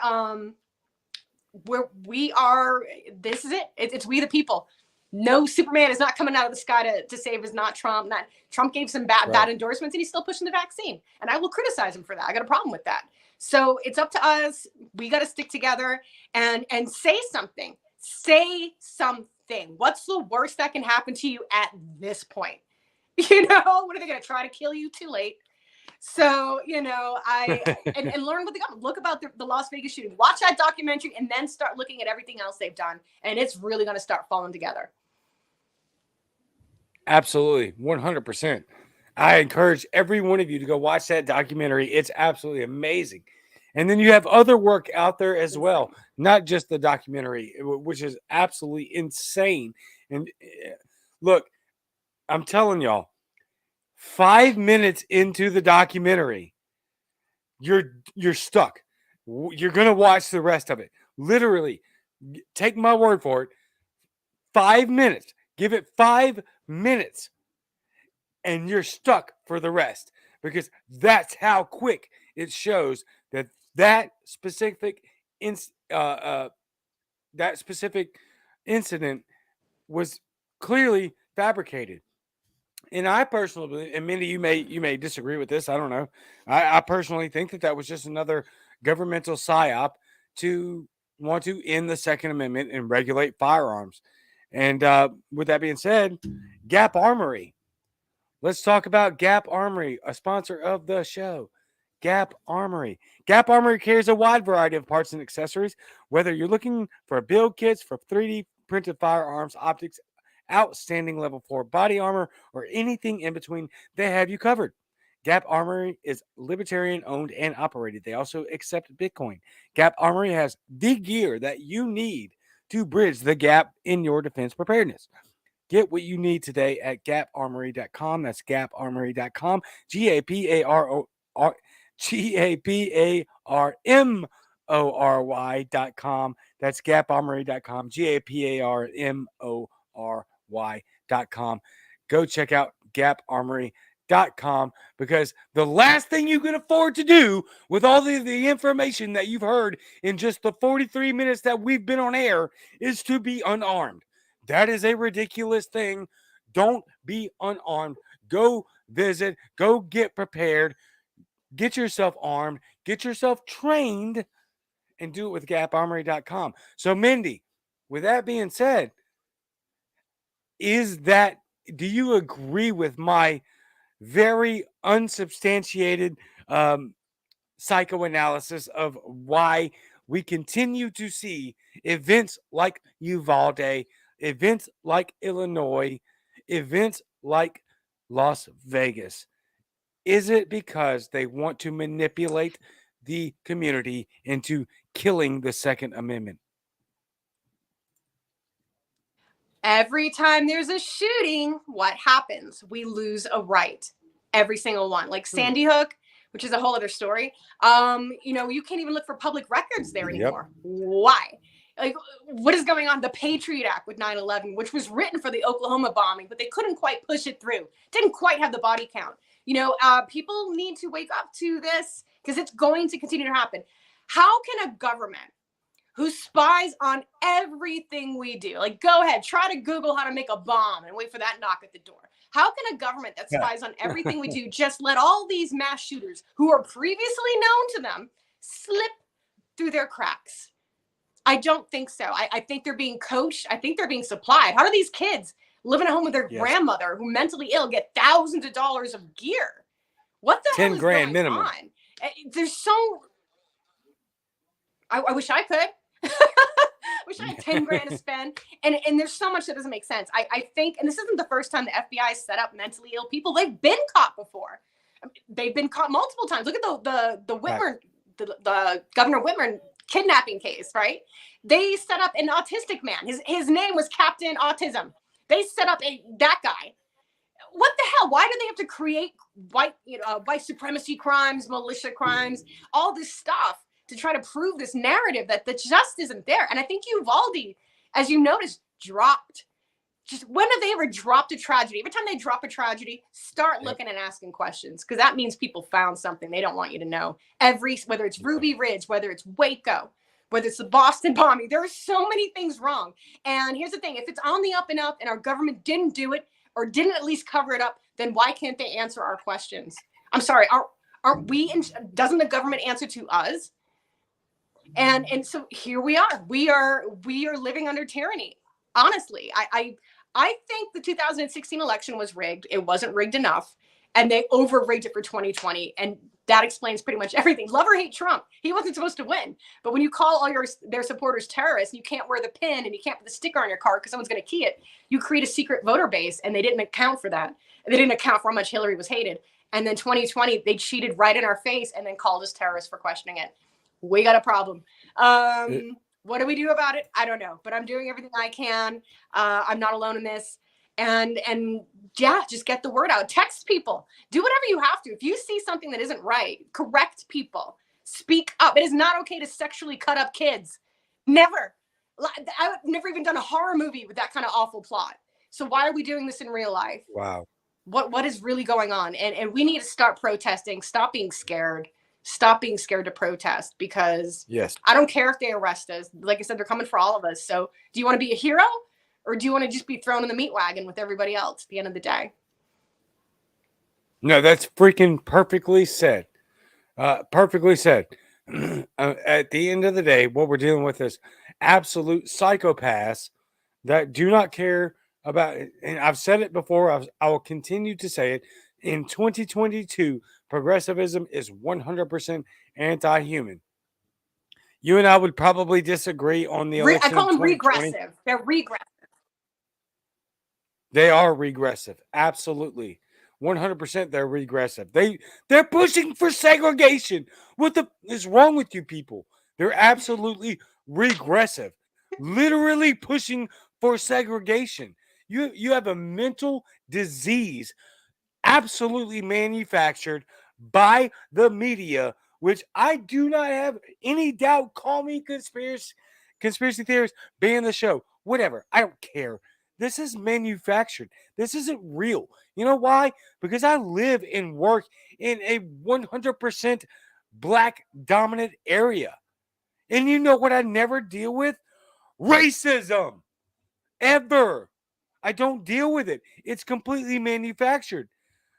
This is it. It's we the people. No Superman is not coming out of the sky to save us, not Trump. Trump gave some bad endorsements and he's still pushing the vaccine. And I will criticize him for that. I got a problem with that. So it's up to us. We got to stick together and say something. Say something. What's the worst that can happen to you at this point? You know, what are they going to try to kill you? Too late. So, you know, and learn what they got. Look about the Las Vegas shooting. Watch that documentary and then start looking at everything else they've done. And it's really going to start falling together. Absolutely. 100%. I encourage every one of you to go watch that documentary. It's absolutely amazing. And then you have other work out there as well, not just the documentary, which is absolutely insane. And look, I'm telling y'all, 5 minutes into the documentary, you're stuck. You're going to watch the rest of it. Literally, take my word for it. 5 minutes. Give it 5 minutes and you're stuck for the rest, because that's how quick it shows that that specific that specific incident was clearly fabricated. And I personally believe, and Mindy, you may disagree with this. I don't know. I personally think that was just another governmental psyop to want to end the Second Amendment and regulate firearms. And with that being said, Gap Armory. Let's talk about Gap Armory, a sponsor of the show. Gap Armory. Gap Armory carries a wide variety of parts and accessories. Whether you're looking for build kits for 3D printed firearms, optics, outstanding level 4 body armor, or anything in between, they have you covered. Gap Armory is libertarian owned and operated. They also accept Bitcoin. Gap Armory has the gear that you need to bridge the gap in your defense preparedness. Get what you need today at gaparmory.com. That's gaparmory.com. GAPARMORY.com. That's gaparmory.com. GAPARMORY.com. Go check out gaparmory.com, because the last thing you can afford to do with all the information that you've heard in just the 43 minutes that we've been on air is to be unarmed. That is a ridiculous thing. Don't be unarmed. Go visit. Go get prepared. Get yourself armed. Get yourself trained. And do it with gaparmory.com. So, Mindy, with that being said, do you agree with my very unsubstantiated psychoanalysis of why we continue to see events like Uvalde, events like Illinois, events like Las Vegas? Is it because they want to manipulate the community into killing the Second Amendment? Every time there's a shooting, what happens? We lose a right. Every single one. Like Sandy Hook, which is a whole other story. You know, you can't even look for public records there anymore. Yep. Why? Like, what is going on? The Patriot Act with 9/11, which was written for the Oklahoma bombing, but they couldn't quite push it through. Didn't quite have the body count. You know, people need to wake up to this, because it's going to continue to happen. How can a government who spies on everything we do, like, go ahead, try to Google how to make a bomb and wait for that knock at the door? How can a government that spies on everything we do just let all these mass shooters who are previously known to them slip through their cracks? I don't think so. I think they're being coached. I think they're being supplied. How do these kids living at home with their grandmother who mentally ill get thousands of dollars of gear? What the hell is going minimum on? There's so... I wish I could. Wish I had 10 grand to spend. And there's so much that doesn't make sense. I think, and this isn't the first time the FBI set up mentally ill people. They've been caught before. They've been caught multiple times. Look at the Whitmer, the Governor Whitmer kidnapping case, right? They set up an autistic man. His name was Captain Autism. They set up that guy. What the hell? Why do they have to create white supremacy crimes, militia crimes, all this stuff to try to prove this narrative that just isn't there? And I think Uvalde, as you noticed, dropped. Just when have they ever dropped a tragedy? Every time they drop a tragedy, start looking and asking questions, because that means people found something they don't want you to know. Whether it's Ruby Ridge, whether it's Waco, whether it's the Boston bombing, there are so many things wrong. And here's the thing: if it's on the up and up, and our government didn't do it or didn't at least cover it up, then why can't they answer our questions? I'm sorry, aren't we? Doesn't the government answer to us? And so here we are. We are living under tyranny. Honestly, I think the 2016 election was rigged. It wasn't rigged enough, and they over rigged it for 2020. And that explains pretty much everything. Love or hate Trump, he wasn't supposed to win. But when you call all their supporters terrorists, and you can't wear the pin and you can't put the sticker on your car because someone's going to key it, you create a secret voter base, and they didn't account for that. They didn't account for how much Hillary was hated. And then 2020, they cheated right in our face and then called us terrorists for questioning it. We got a problem. What do we do about it? I don't know, but I'm doing everything I can. I'm not alone in this. And yeah, just get the word out. Text people. Do whatever you have to. If you see something that isn't right, correct people. Speak up. It is not okay to sexually cut up kids. Never. I've never even done a horror movie with that kind of awful plot. So why are we doing this in real life? Wow. What is really going on? And we need to start protesting. Stop being scared. Stop being scared to protest, because Yes. I don't care if they arrest us. Like I said, they're coming for all of us. So do you want to be a hero, or do you want to just be thrown in the meat wagon with everybody else at the end of the day? No, that's freaking perfectly said. Perfectly said. At the end of the day, what we're dealing with is absolute psychopaths that do not care about it. And I've said it before, I will continue to say it. In 2022, progressivism is 100% anti-human. You and I would probably disagree on the election. I call them regressive. They're regressive. They are regressive. Absolutely. 100% they're regressive. They're pushing for segregation. What the is wrong with you people? They're absolutely regressive. Literally pushing for segregation. You have a mental disease absolutely manufactured by the media, which I do not have any doubt. Call me conspiracy theorist, ban the show, whatever. I don't care. This is manufactured. This isn't real. You know why? Because I live and work in a 100% black dominant area. And you know what I never deal with? Racism. Ever. I don't deal with it. It's completely manufactured.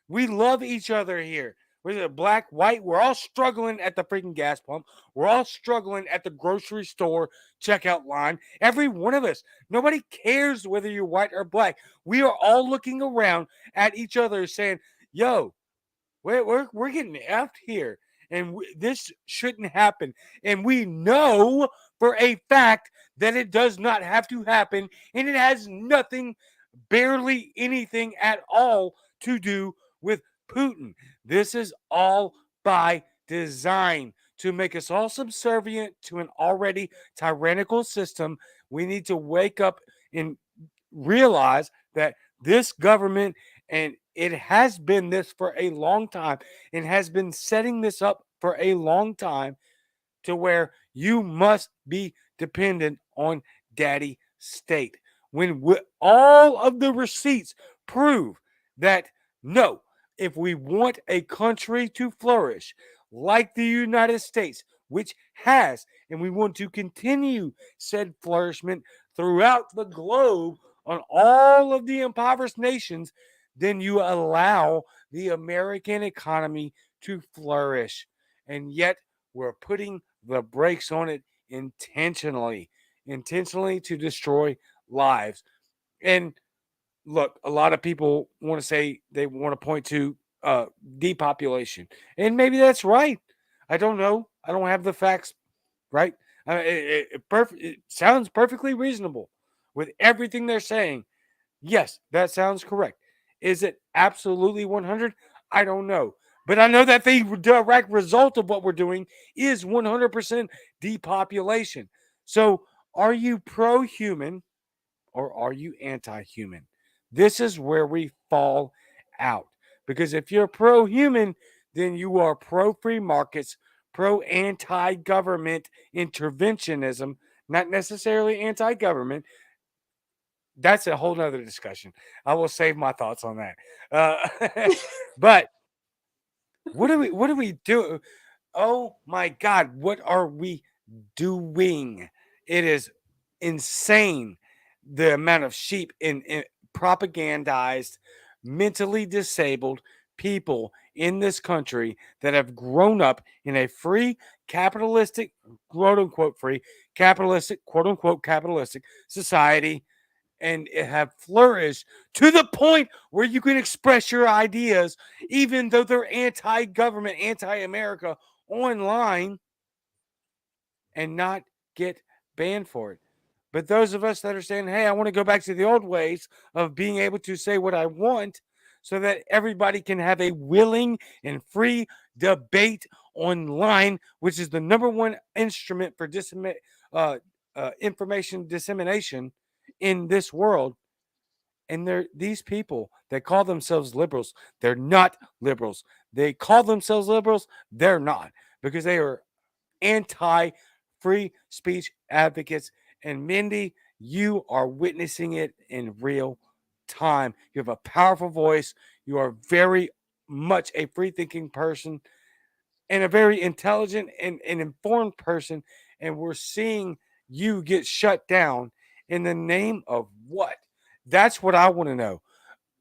We love each other here. Whether black, white, we're all struggling at the freaking gas pump. We're all struggling at the grocery store checkout line. Every one of us. Nobody cares whether you're white or black. We are all looking around at each other saying, yo, we're getting effed here. And this shouldn't happen. And we know for a fact that it does not have to happen. And it has nothing, barely anything at all to do with Putin. This is all by design to make us all subservient to an already tyrannical system. We need to wake up and realize that this government, and it has been this for a long time, and has been setting this up for a long time, to where you must be dependent on daddy state. When all of the receipts prove that no, if we want a country to flourish like the United States, which has, and we want to continue said flourishment throughout the globe on all of the impoverished nations, then you allow the American economy to flourish. And yet we're putting the brakes on it intentionally to destroy lives. And look, a lot of people want to say, they want to point to depopulation, and maybe that's right. I don't know. I don't have the facts, right? It sounds perfectly reasonable with everything they're saying. Yes, that sounds correct. Is it absolutely 100? I don't know. But I know that the direct result of what we're doing is 100% depopulation. So are you pro-human or are you anti-human? This is where we fall out. Because if you're pro-human, then you are pro-free markets, pro-anti-government interventionism, not necessarily anti-government. That's a whole nother discussion. I will save my thoughts on that. But what do we do? Oh my God, what are we doing? It is insane the amount of sheep in propagandized, mentally disabled people in this country that have grown up in a free capitalistic, quote unquote free capitalistic, quote unquote capitalistic society. and have flourished to the point where you can express your ideas, even though they're anti-government, anti-America online, and not get banned for it. But those of us that are saying, hey, I want to go back to the old ways of being able to say what I want so that everybody can have a willing and free debate online, which is the number one instrument for information dissemination in this world. And these people that call themselves liberals, they're not liberals. They call themselves liberals, they're not, because they are anti free speech advocates. And Mindy, you are witnessing it in real time. You have a powerful voice. You are very much a free thinking person and a very intelligent and informed person. And we're seeing you get shut down in the name of what? That's what I want to know.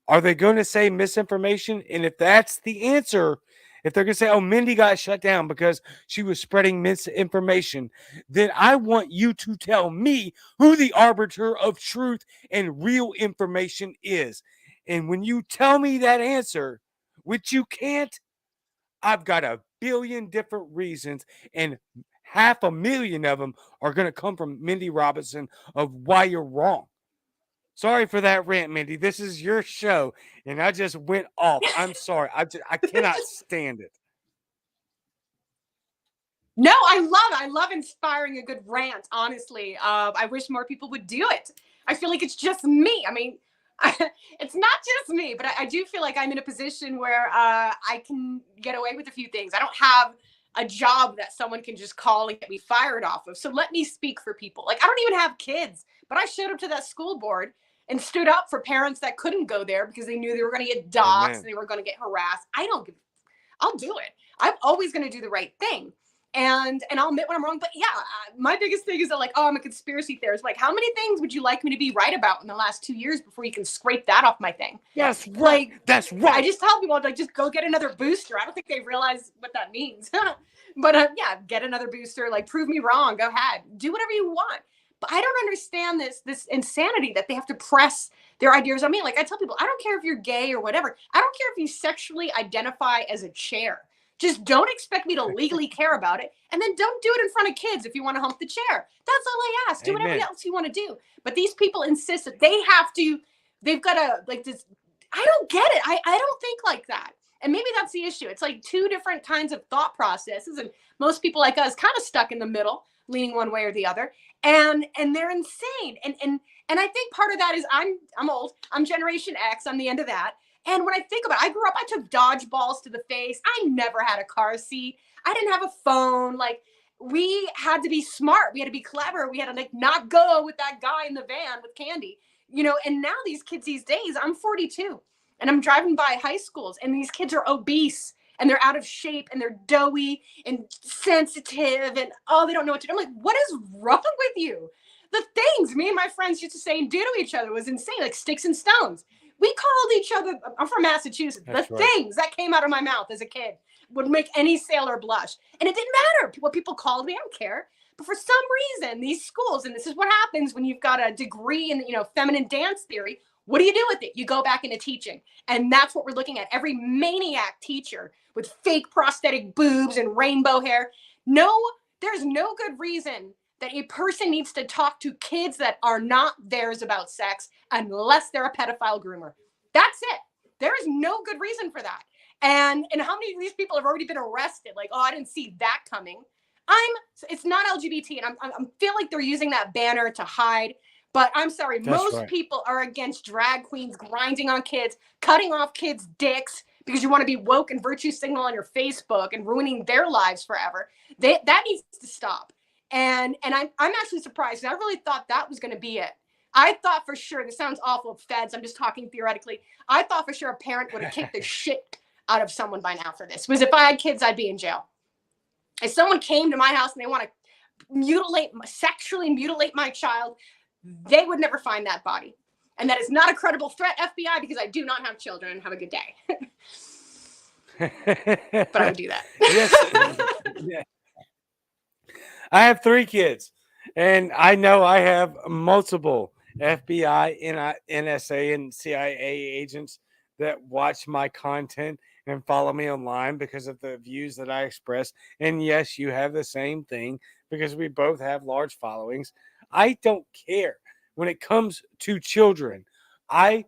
Are they going to say misinformation? And if that's the answer, if they're going to say, oh, Mindy got shut down because she was spreading misinformation, then I want you to tell me who the arbiter of truth and real information is. And when you tell me that answer, which you can't, I've got a billion different reasons, and 500,000 of them are going to come from Mindy Robinson of why you're wrong. Sorry for that rant, Mindy. This is your show, and I just went off. I'm sorry. I cannot stand it. No, I love inspiring a good rant, honestly. I wish more people would do it. I feel like it's just me. I mean, it's not just me, but I do feel like I'm in a position where I can get away with a few things. I don't have a job that someone can just call and get me fired off of. So let me speak for people. Like, I don't even have kids, but I showed up to that school board and stood up for parents that couldn't go there because they knew they were going to get doxxed and they were going to get harassed. I'll do it. I'm always going to do the right thing. And I'll admit when I'm wrong. But yeah, my biggest thing is that, like, oh, I'm a conspiracy theorist. Like, how many things would you like me to be right about in the last 2 years before you can scrape that off my thing? That's right. Like, that's right. I just tell people, like, just go get another booster. I don't think they realize what that means. But yeah, get another booster. Like, prove me wrong. Go ahead. Do whatever you want. But I don't understand this insanity that they have to press their ideas on me. Like, I tell people, I don't care if you're gay or whatever. I don't care if you sexually identify as a chair. Just don't expect me to legally care about it. And then don't do it in front of kids if you want to hump the chair. That's all I ask. Do whatever else you want to do. But these people insist that they've got to, like, this. I don't get it. I don't think like that. And maybe that's the issue. It's like two different kinds of thought processes. And most people like us kind of stuck in the middle, leaning one way or the other. And they're insane. And I think part of that is I'm old. I'm Generation X. I'm the end of that. And when I think about it, I grew up, I took dodgeballs to the face. I never had a car seat. I didn't have a phone. Like, we had to be smart. We had to be clever. We had to, like, not go with that guy in the van with candy, and now these kids these days, I'm 42 and I'm driving by high schools and these kids are obese and they're out of shape and they're doughy and sensitive and, oh, they don't know what to do. I'm like, what is wrong with you? The things me and my friends used to say and do to each other was insane, like sticks and stones. We called each other, I'm from Massachusetts, the things that came out of my mouth as a kid would make any sailor blush. And it didn't matter what people called me, I don't care. But for some reason, these schools, and this is what happens when you've got a degree in, feminine dance theory, what do you do with it? You go back into teaching. And that's what we're looking at. Every maniac teacher with fake prosthetic boobs and rainbow hair. No, there's no good reason that a person needs to talk to kids that are not theirs about sex unless they're a pedophile groomer. That's it. There is no good reason for that. And how many of these people have already been arrested? Like, oh, I didn't see that coming. It's not LGBT, and I feel like they're using that banner to hide. But I'm sorry, most people are against drag queens grinding on kids, cutting off kids' dicks because you want to be woke and virtue signal on your Facebook and ruining their lives forever. That needs to stop. And I'm actually surprised. I really thought that was going to be it. I thought for sure, this sounds awful, feds, I'm just talking theoretically. I thought for sure a parent would have kicked the shit out of someone by now for this. Because if I had kids, I'd be in jail. If someone came to my house and they want to sexually mutilate my child, they would never find that body. And that is not a credible threat, FBI, because I do not have children. Have a good day. But I would do that. Yes. Yeah. I have 3 kids, and I know I have multiple FBI, NSA, and CIA agents that watch my content and follow me online because of the views that I express. And yes, you have the same thing because we both have large followings. I don't care when it comes to children. I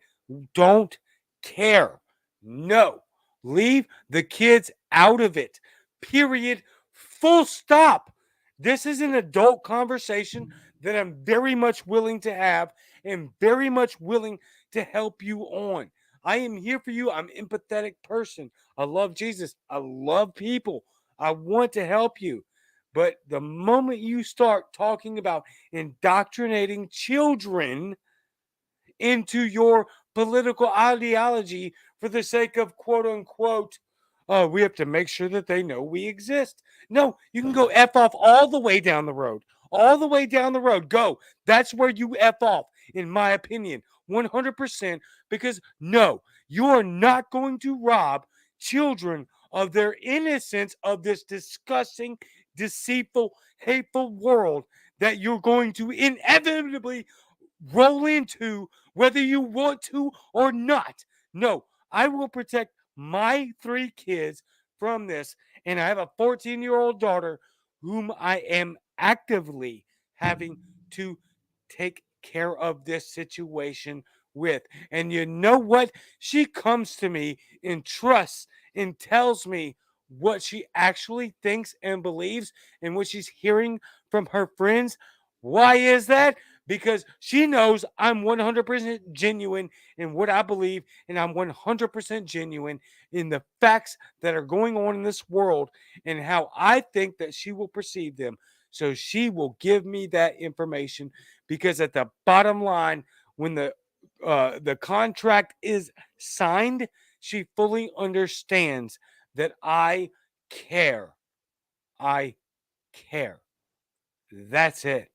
don't care. No, leave the kids out of it. Period. Full stop. This is an adult conversation that I'm very much willing to have and very much willing to help you on. I am here for you. I'm an empathetic person. I love Jesus. I love people. I want to help you. But the moment you start talking about indoctrinating children into your political ideology for the sake of quote unquote, we have to make sure that they know we exist. No, you can go F off all the way down the road. All the way down the road. Go. That's where you F off, in my opinion. 100%. Because no, you are not going to rob children of their innocence of this disgusting, deceitful, hateful world that you're going to inevitably roll into whether you want to or not. No, I will protect my three kids from this. And I have a 14-year-old daughter whom I am actively having to take care of this situation with. And you know what? She comes to me and trusts and tells me what she actually thinks and believes and what she's hearing from her friends. Why is that? Because she knows I'm 100% genuine in what I believe, and I'm 100% genuine in the facts that are going on in this world and how I think that she will perceive them. So she will give me that information because at the bottom line, when the contract is signed, she fully understands that I care. I care. That's it.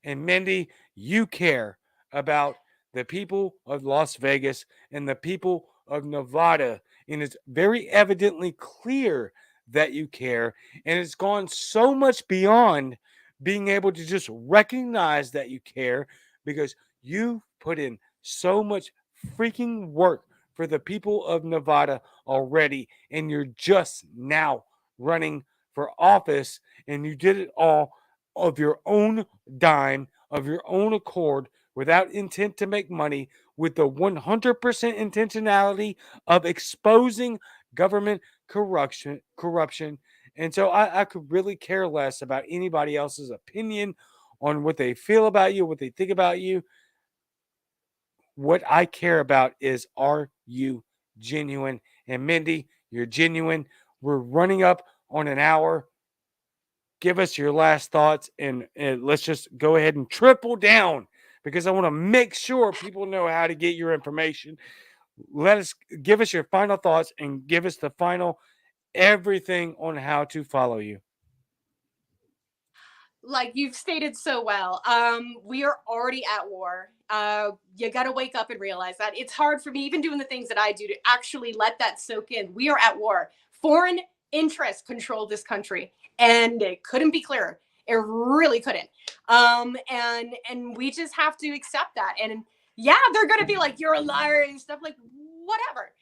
And Mindy, you care about the people of Las Vegas and the people of Nevada. And it's very evidently clear that you care. And it's gone so much beyond being able to just recognize that you care because you put in so much freaking work for the people of Nevada already. And you're just now running for office. And you did it all of your own dime, of your own accord, without intent to make money, with the 100% intentionality of exposing government corruption. And so I could really care less about anybody else's opinion on what they feel about you, what they think about you. What I care about is, are you genuine? And Mindy, you're genuine. We're running up on an hour. Give us your last thoughts, and let's just go ahead and triple down because I want to make sure people know how to get your information. Let us give us your final thoughts and give us the final everything on how to follow you. Like you've stated so well, we are already at war. You got to wake up and realize that. It's hard for me, even doing the things that I do, to actually let that soak in. We are at war. Foreign interests control this country, and it couldn't be clearer. It really couldn't. And we just have to accept that. And yeah, they're gonna be like, "You're a liar" and stuff, like whatever.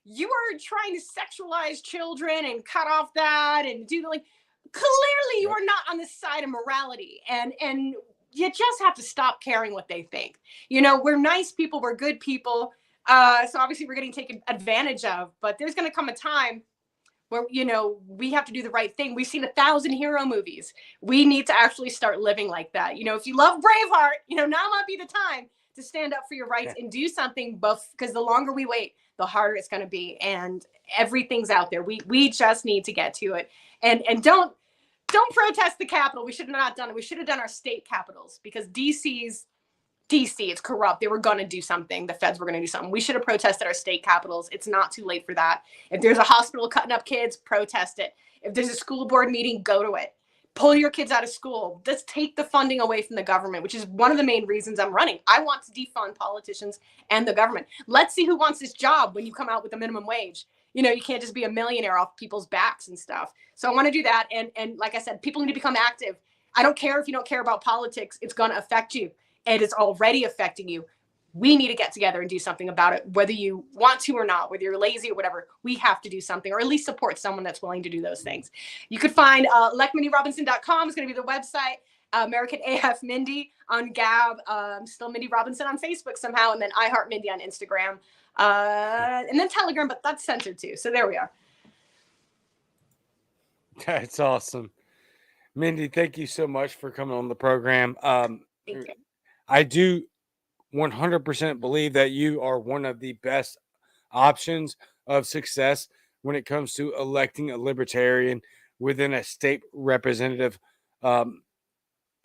You are trying to sexualize children and cut off that and do like, clearly you Yep. are not on the side of morality, and you just have to stop caring what they think. We're nice people, we're good people, so obviously we're getting taken advantage of, but there's going to come a time where we have to do the right thing. We've seen 1,000 hero movies. We need to actually start living like that. If you love Braveheart, now might be the time to stand up for your rights and do something, both because the longer we wait, the harder it's going to be. And everything's out there. We just need to get to it. And don't protest the Capitol. We should have not done it. We should have done our state capitals, because DC, it's corrupt. They were going to do something. The feds were going to do something. We should have protested our state capitals. It's not too late for that. If there's a hospital cutting up kids, protest it. If there's a school board meeting, go to it. Pull your kids out of school. Let's take the funding away from the government, which is one of the main reasons I'm running. I want to defund politicians and the government. Let's see who wants this job when you come out with a minimum wage. You can't just be a millionaire off people's backs and stuff. So I want to do that. And like I said, people need to become active. I don't care if you don't care about politics. It's going to affect you. and it's already affecting you. We need to get together and do something about it, whether you want to or not, whether you're lazy or whatever. We have to do something, or at least support someone that's willing to do those things. You could find electmindyrobinson.com is going to be the website. American AF Mindy on Gab, still Mindy Robinson on Facebook somehow, and then I Heart Mindy on Instagram, and then Telegram, but that's censored too. So there we are. That's awesome. Mindy, thank you so much for coming on the program. Thank you. I do 100% believe that you are one of the best options of success when it comes to electing a libertarian within a state representative um,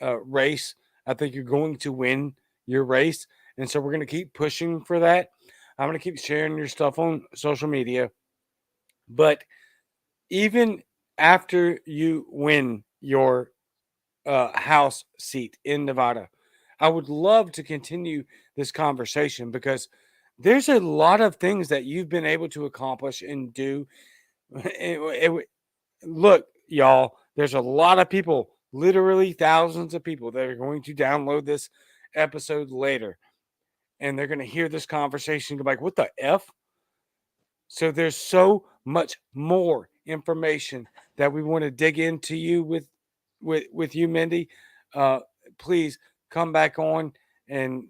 race. I think you're going to win your race. And so we're going to keep pushing for that. I'm going to keep sharing your stuff on social media. But even after you win your House seat in Nevada, I would love to continue this conversation because there's a lot of things that you've been able to accomplish and do. Look, y'all, there's a lot of people, literally thousands of people, that are going to download this episode later, and they're going to hear this conversation and go like, what the F? So there's so much more information that we want to dig into you with you, Mindy. Uh, please come back on and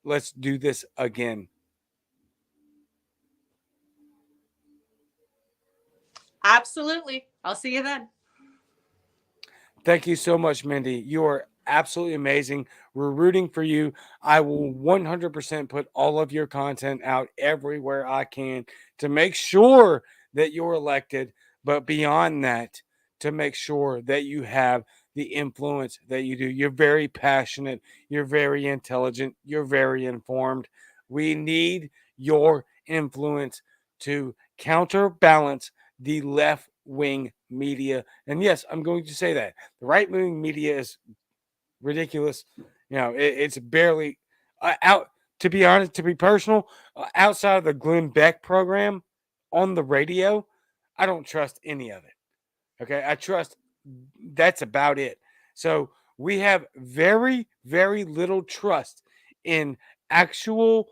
let's do this again. Absolutely. I'll see you then. Thank you so much, Mindy. You are absolutely amazing. We're rooting for you. I will 100% put all of your content out everywhere I can to make sure that you're elected, but beyond that, to make sure that you have the influence that you do. You're very passionate, you're very intelligent, you're very informed. We need your influence to counterbalance the left wing media. And yes, I'm going to say that the right wing media is ridiculous. It's barely out. To be honest, to be personal, outside of the Glenn Beck program on the radio, I don't trust any of it. Okay, I trust that's about it. So we have very, very little trust in actual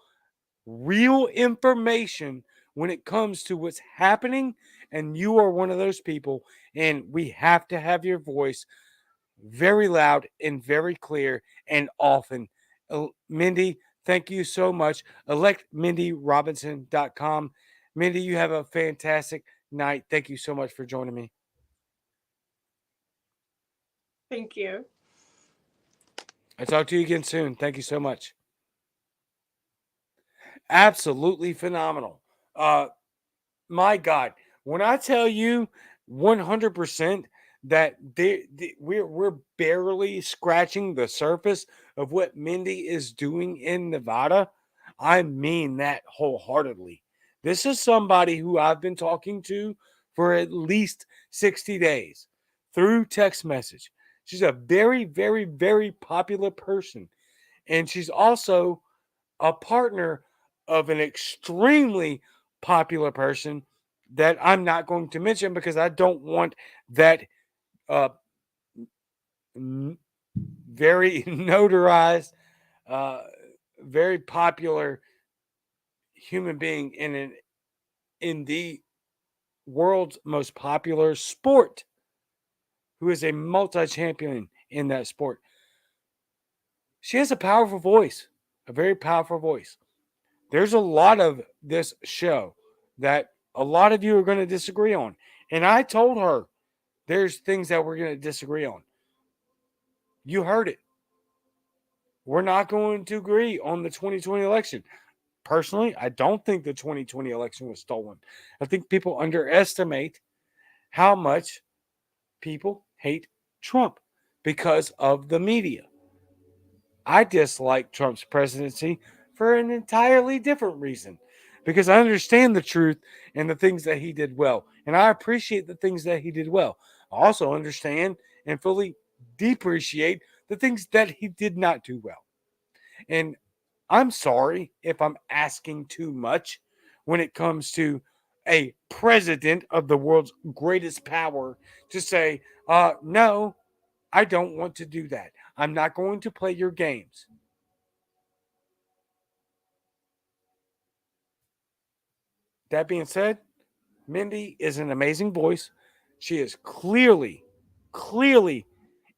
real information when it comes to what's happening. And you are one of those people, and we have to have your voice very loud and very clear and often. Mindy, thank you so much. ElectMindyRobinson.com. Mindy, you have a fantastic night. Thank you so much for joining me. Thank you. I'll talk to you again soon. Thank you so much. Absolutely phenomenal. My God, when I tell you 100% that we're barely scratching the surface of what Mindy is doing in Nevada, I mean that wholeheartedly. This is somebody who I've been talking to for at least 60 days through text message. She's a very, very, very popular person. And she's also a partner of an extremely popular person that I'm not going to mention because I don't want that uh, very notarized, uh, very popular human being in the world's most popular sport, who is a multi-champion in that sport. She has a powerful voice, a very powerful voice. There's a lot of this show that a lot of you are going to disagree on. And I told her there's things that we're going to disagree on. You heard it. We're not going to agree on the 2020 election. Personally, I don't think the 2020 election was stolen. I think people underestimate how much people hate Trump because of the media. I dislike Trump's presidency for an entirely different reason because I understand the truth and the things that he did well. And I appreciate the things that he did well. I also understand and fully depreciate the things that he did not do well. And I'm sorry if I'm asking too much when it comes to a president of the world's greatest power to say, no, I don't want to do that. I'm not going to play your games. That being said, Mindy is an amazing voice. She is clearly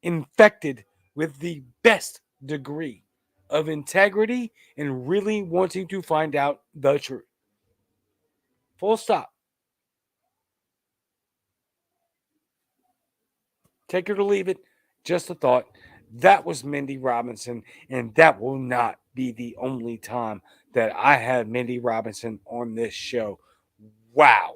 infected with the best degree of integrity and really wanting to find out the truth. Full stop. Take her to leave it. Just a thought. That was Mindy Robinson, and that will not be the only time that I have Mindy Robinson on this show. Wow.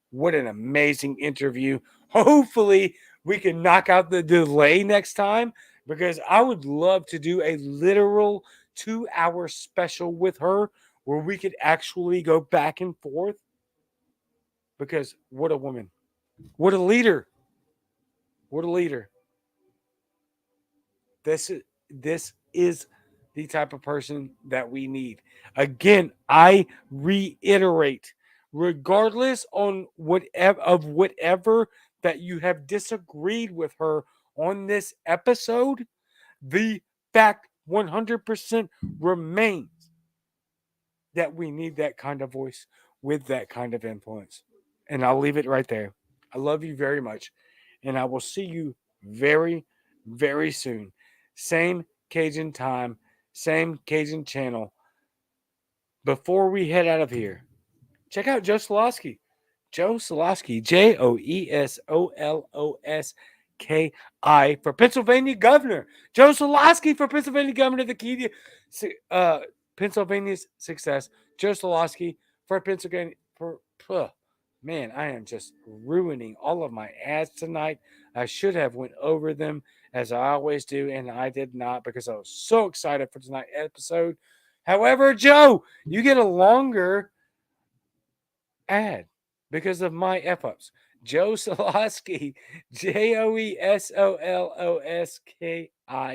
What an amazing interview. Hopefully, we can knock out the delay next time because I would love to do a literal 2 hour special with her where we could actually go back and forth. Because what a woman. What a leader. What a leader. This is the type of person that we need. Again, I reiterate, regardless on whatever that you have disagreed with her on this episode, the fact 100% remains that we need that kind of voice with that kind of influence. And I'll leave it right there. I love you very much. And I will see you very, very soon. Same Cajun time, same Cajun channel. Before we head out of here, check out Joe Solosky. Joe Solosky, JoeSoloski for Pennsylvania governor. Joe Solosky for Pennsylvania governor, the key to Pennsylvania's success. Joe Solosky for Pennsylvania. Man, I am just ruining all of my ads tonight. I should have went over them as I always do, and I did not because I was so excited for tonight's episode. However, Joe, you get a longer ad because of my F ups. Joe Solosky, JoeSoloski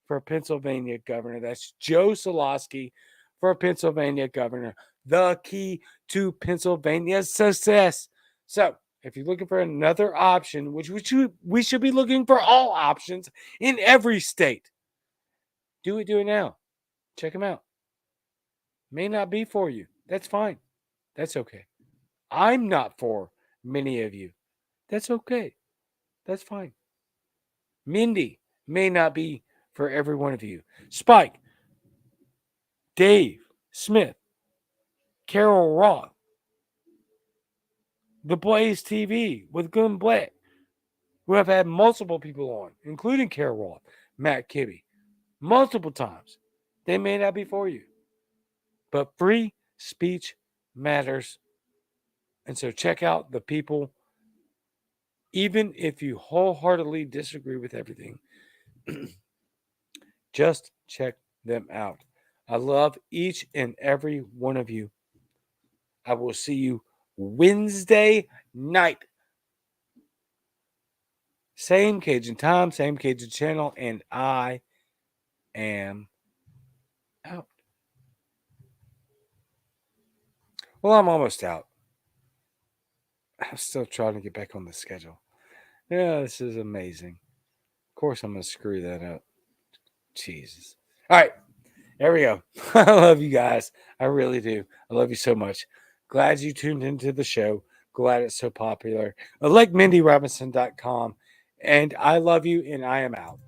for Pennsylvania governor. That's Joe Solosky for Pennsylvania governor. The key to Pennsylvania's success. So, if you're looking for another option, which we should be looking for all options in every state, do it now. Check them out. May not be for you. That's fine. That's okay. I'm not for many of you. That's okay. That's fine. Mindy may not be for every one of you. Spike, Dave, Smith, Carol Roth, The Blaze TV with Glenn Black, who have had multiple people on, including Carol Roth, Matt Kibbe, multiple times. They may not be for you. But free speech matters. And so check out the people, even if you wholeheartedly disagree with everything, just check them out. I love each and every one of you. I will see you Wednesday night. Same Cajun time, same Cajun channel, and I am out. Well, I'm almost out. I'm still trying to get back on the schedule. Yeah, this is amazing. Of course, I'm going to screw that up. Jesus. All right. There we go. I love you guys. I really do. I love you so much. Glad you tuned into the show. Glad it's so popular. I like MindyRobinson.com. And I love you, and I am out.